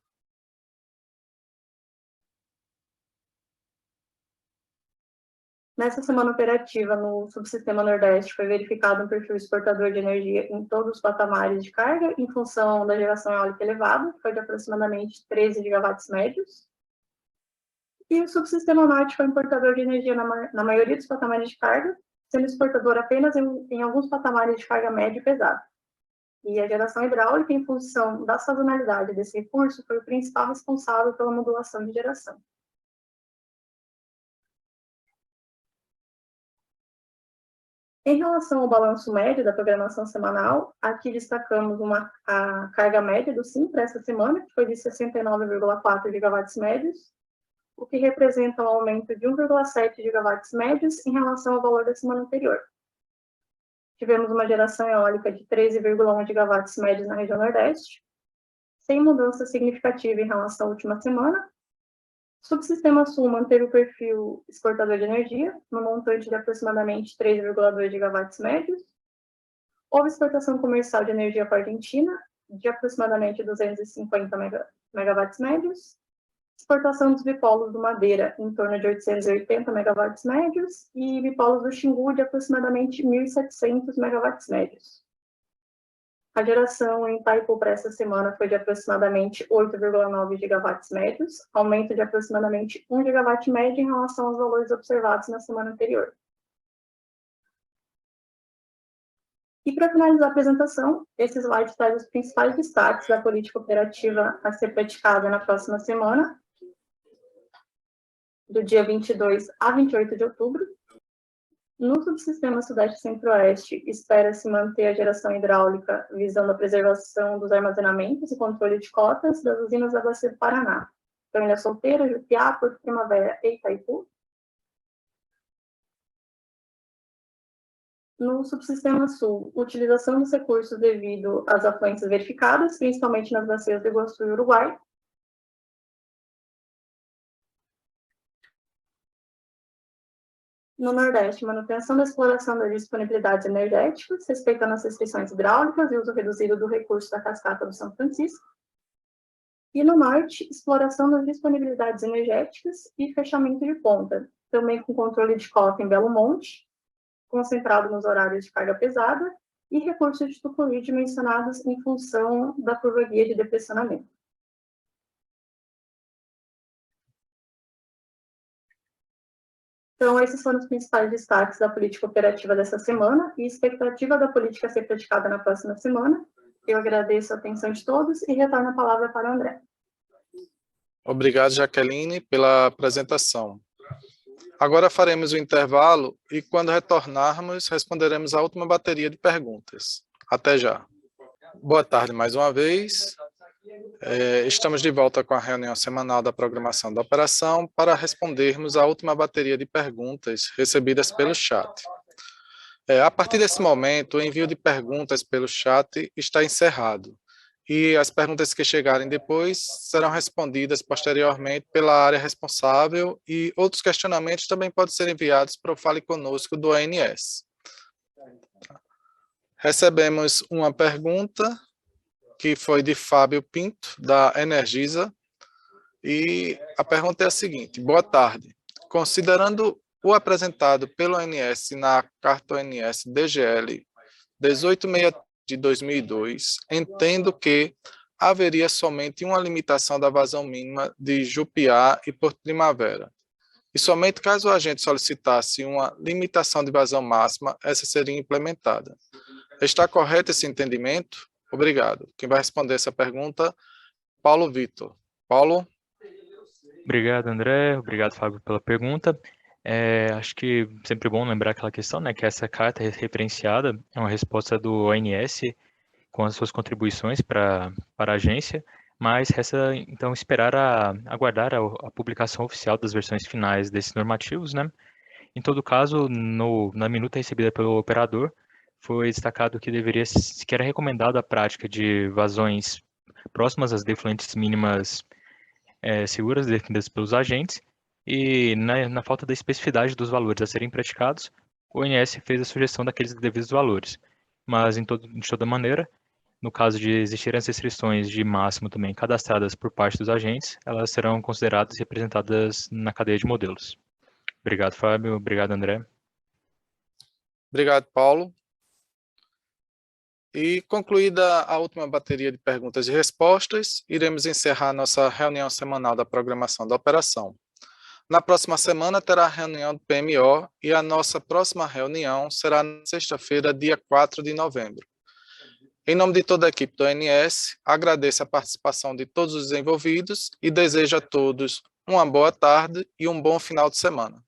Nessa semana operativa, no subsistema Nordeste, foi verificado um perfil exportador de energia em todos os patamares de carga, em função da geração eólica elevada, que foi de aproximadamente 13 gigawatts médios. E o subsistema Norte foi importador de energia na maioria dos patamares de carga, sendo exportador apenas em alguns patamares de carga média e pesada. E a geração hidráulica, em função da sazonalidade desse recurso, foi o principal responsável pela modulação de geração. Em relação ao balanço médio da programação semanal, aqui destacamos a carga média do SIM para essa semana, que foi de 69,4 gigawatts médios, o que representa um aumento de 1,7 gigawatts médios em relação ao valor da semana anterior. Tivemos uma geração eólica de 13,1 gigawatts médios na região Nordeste, sem mudança significativa em relação à última semana. O subsistema Sul manteve o perfil exportador de energia, no montante de aproximadamente 3,2 gigawatts médios. Houve exportação comercial de energia para a Argentina, de aproximadamente 250 megawatts médios. Exportação dos bipolos do Madeira, em torno de 880 megawatts médios, e bipolos do Xingu, de aproximadamente 1.700 megawatts médios. A geração em Itaipu para essa semana foi de aproximadamente 8,9 gigawatts médios, aumento de aproximadamente 1 gigawatt médio em relação aos valores observados na semana anterior. E para finalizar a apresentação, esse slide traz os principais destaques da política operativa a ser praticada na próxima semana, do dia 22 a 28 de outubro. No subsistema Sudeste e Centro-Oeste, espera-se manter a geração hidráulica visando a preservação dos armazenamentos e controle de cotas das usinas da Bacia do Paraná, então Ilha Solteira, Jupiá, Porto Primavera e Itaipu. No subsistema Sul, utilização dos recursos devido às afluências verificadas, principalmente nas bacias do Iguaçu e Uruguai. No Nordeste, manutenção da exploração das disponibilidades energéticas, respeitando as restrições hidráulicas e uso reduzido do recurso da cascata do São Francisco. E no Norte, exploração das disponibilidades energéticas e fechamento de ponta, também com controle de cota em Belo Monte, concentrado nos horários de carga pesada, e recursos de tucuí dimensionados em função da curva guia de depressionamento. Então, esses foram os principais destaques da política operativa dessa semana e expectativa da política a ser praticada na próxima semana. Eu agradeço a atenção de todos e retorno a palavra para o André. Obrigado, Jaqueline, pela apresentação. Agora faremos o intervalo e, quando retornarmos, responderemos a última bateria de perguntas. Até já. Boa tarde mais uma vez. Estamos de volta com a reunião semanal da programação da operação para respondermos a última bateria de perguntas recebidas pelo chat. A partir desse momento, o envio de perguntas pelo chat está encerrado e as perguntas que chegarem depois serão respondidas posteriormente pela área responsável e outros questionamentos também podem ser enviados para o Fale Conosco do ONS. Recebemos uma pergunta que foi de Fábio Pinto, da Energisa, e a pergunta é a seguinte: boa tarde. Considerando o apresentado pelo ONS na carta ONS DGL 1863 de 2002, entendo que haveria somente uma limitação da vazão mínima de Jupiá e Porto Primavera. E somente caso o agente solicitasse uma limitação de vazão máxima, essa seria implementada. Está correto esse entendimento? Obrigado. Quem vai responder essa pergunta, Paulo Vitor. Paulo? Obrigado, André. Obrigado, Fábio, pela pergunta. Acho que sempre bom lembrar aquela questão, né, que essa carta referenciada é uma resposta do ONS com as suas contribuições para a agência, mas resta então aguardar a publicação oficial das versões finais desses normativos, né? Em todo caso, na minuta recebida pelo operador, foi destacado que que era recomendado a prática de vazões próximas às defluentes mínimas seguras definidas pelos agentes, e na falta da especificidade dos valores a serem praticados, o ONS fez a sugestão daqueles devidos valores. Mas, de toda maneira, no caso de existirem as restrições de máximo também cadastradas por parte dos agentes, elas serão consideradas e representadas na cadeia de modelos. Obrigado, Fábio. Obrigado, André. Obrigado, Paulo. E concluída a última bateria de perguntas e respostas, iremos encerrar nossa reunião semanal da programação da operação. Na próxima semana terá a reunião do PMO e a nossa próxima reunião será na sexta-feira, dia 4 de novembro. Em nome de toda a equipe do ONS, agradeço a participação de todos os envolvidos e desejo a todos uma boa tarde e um bom final de semana.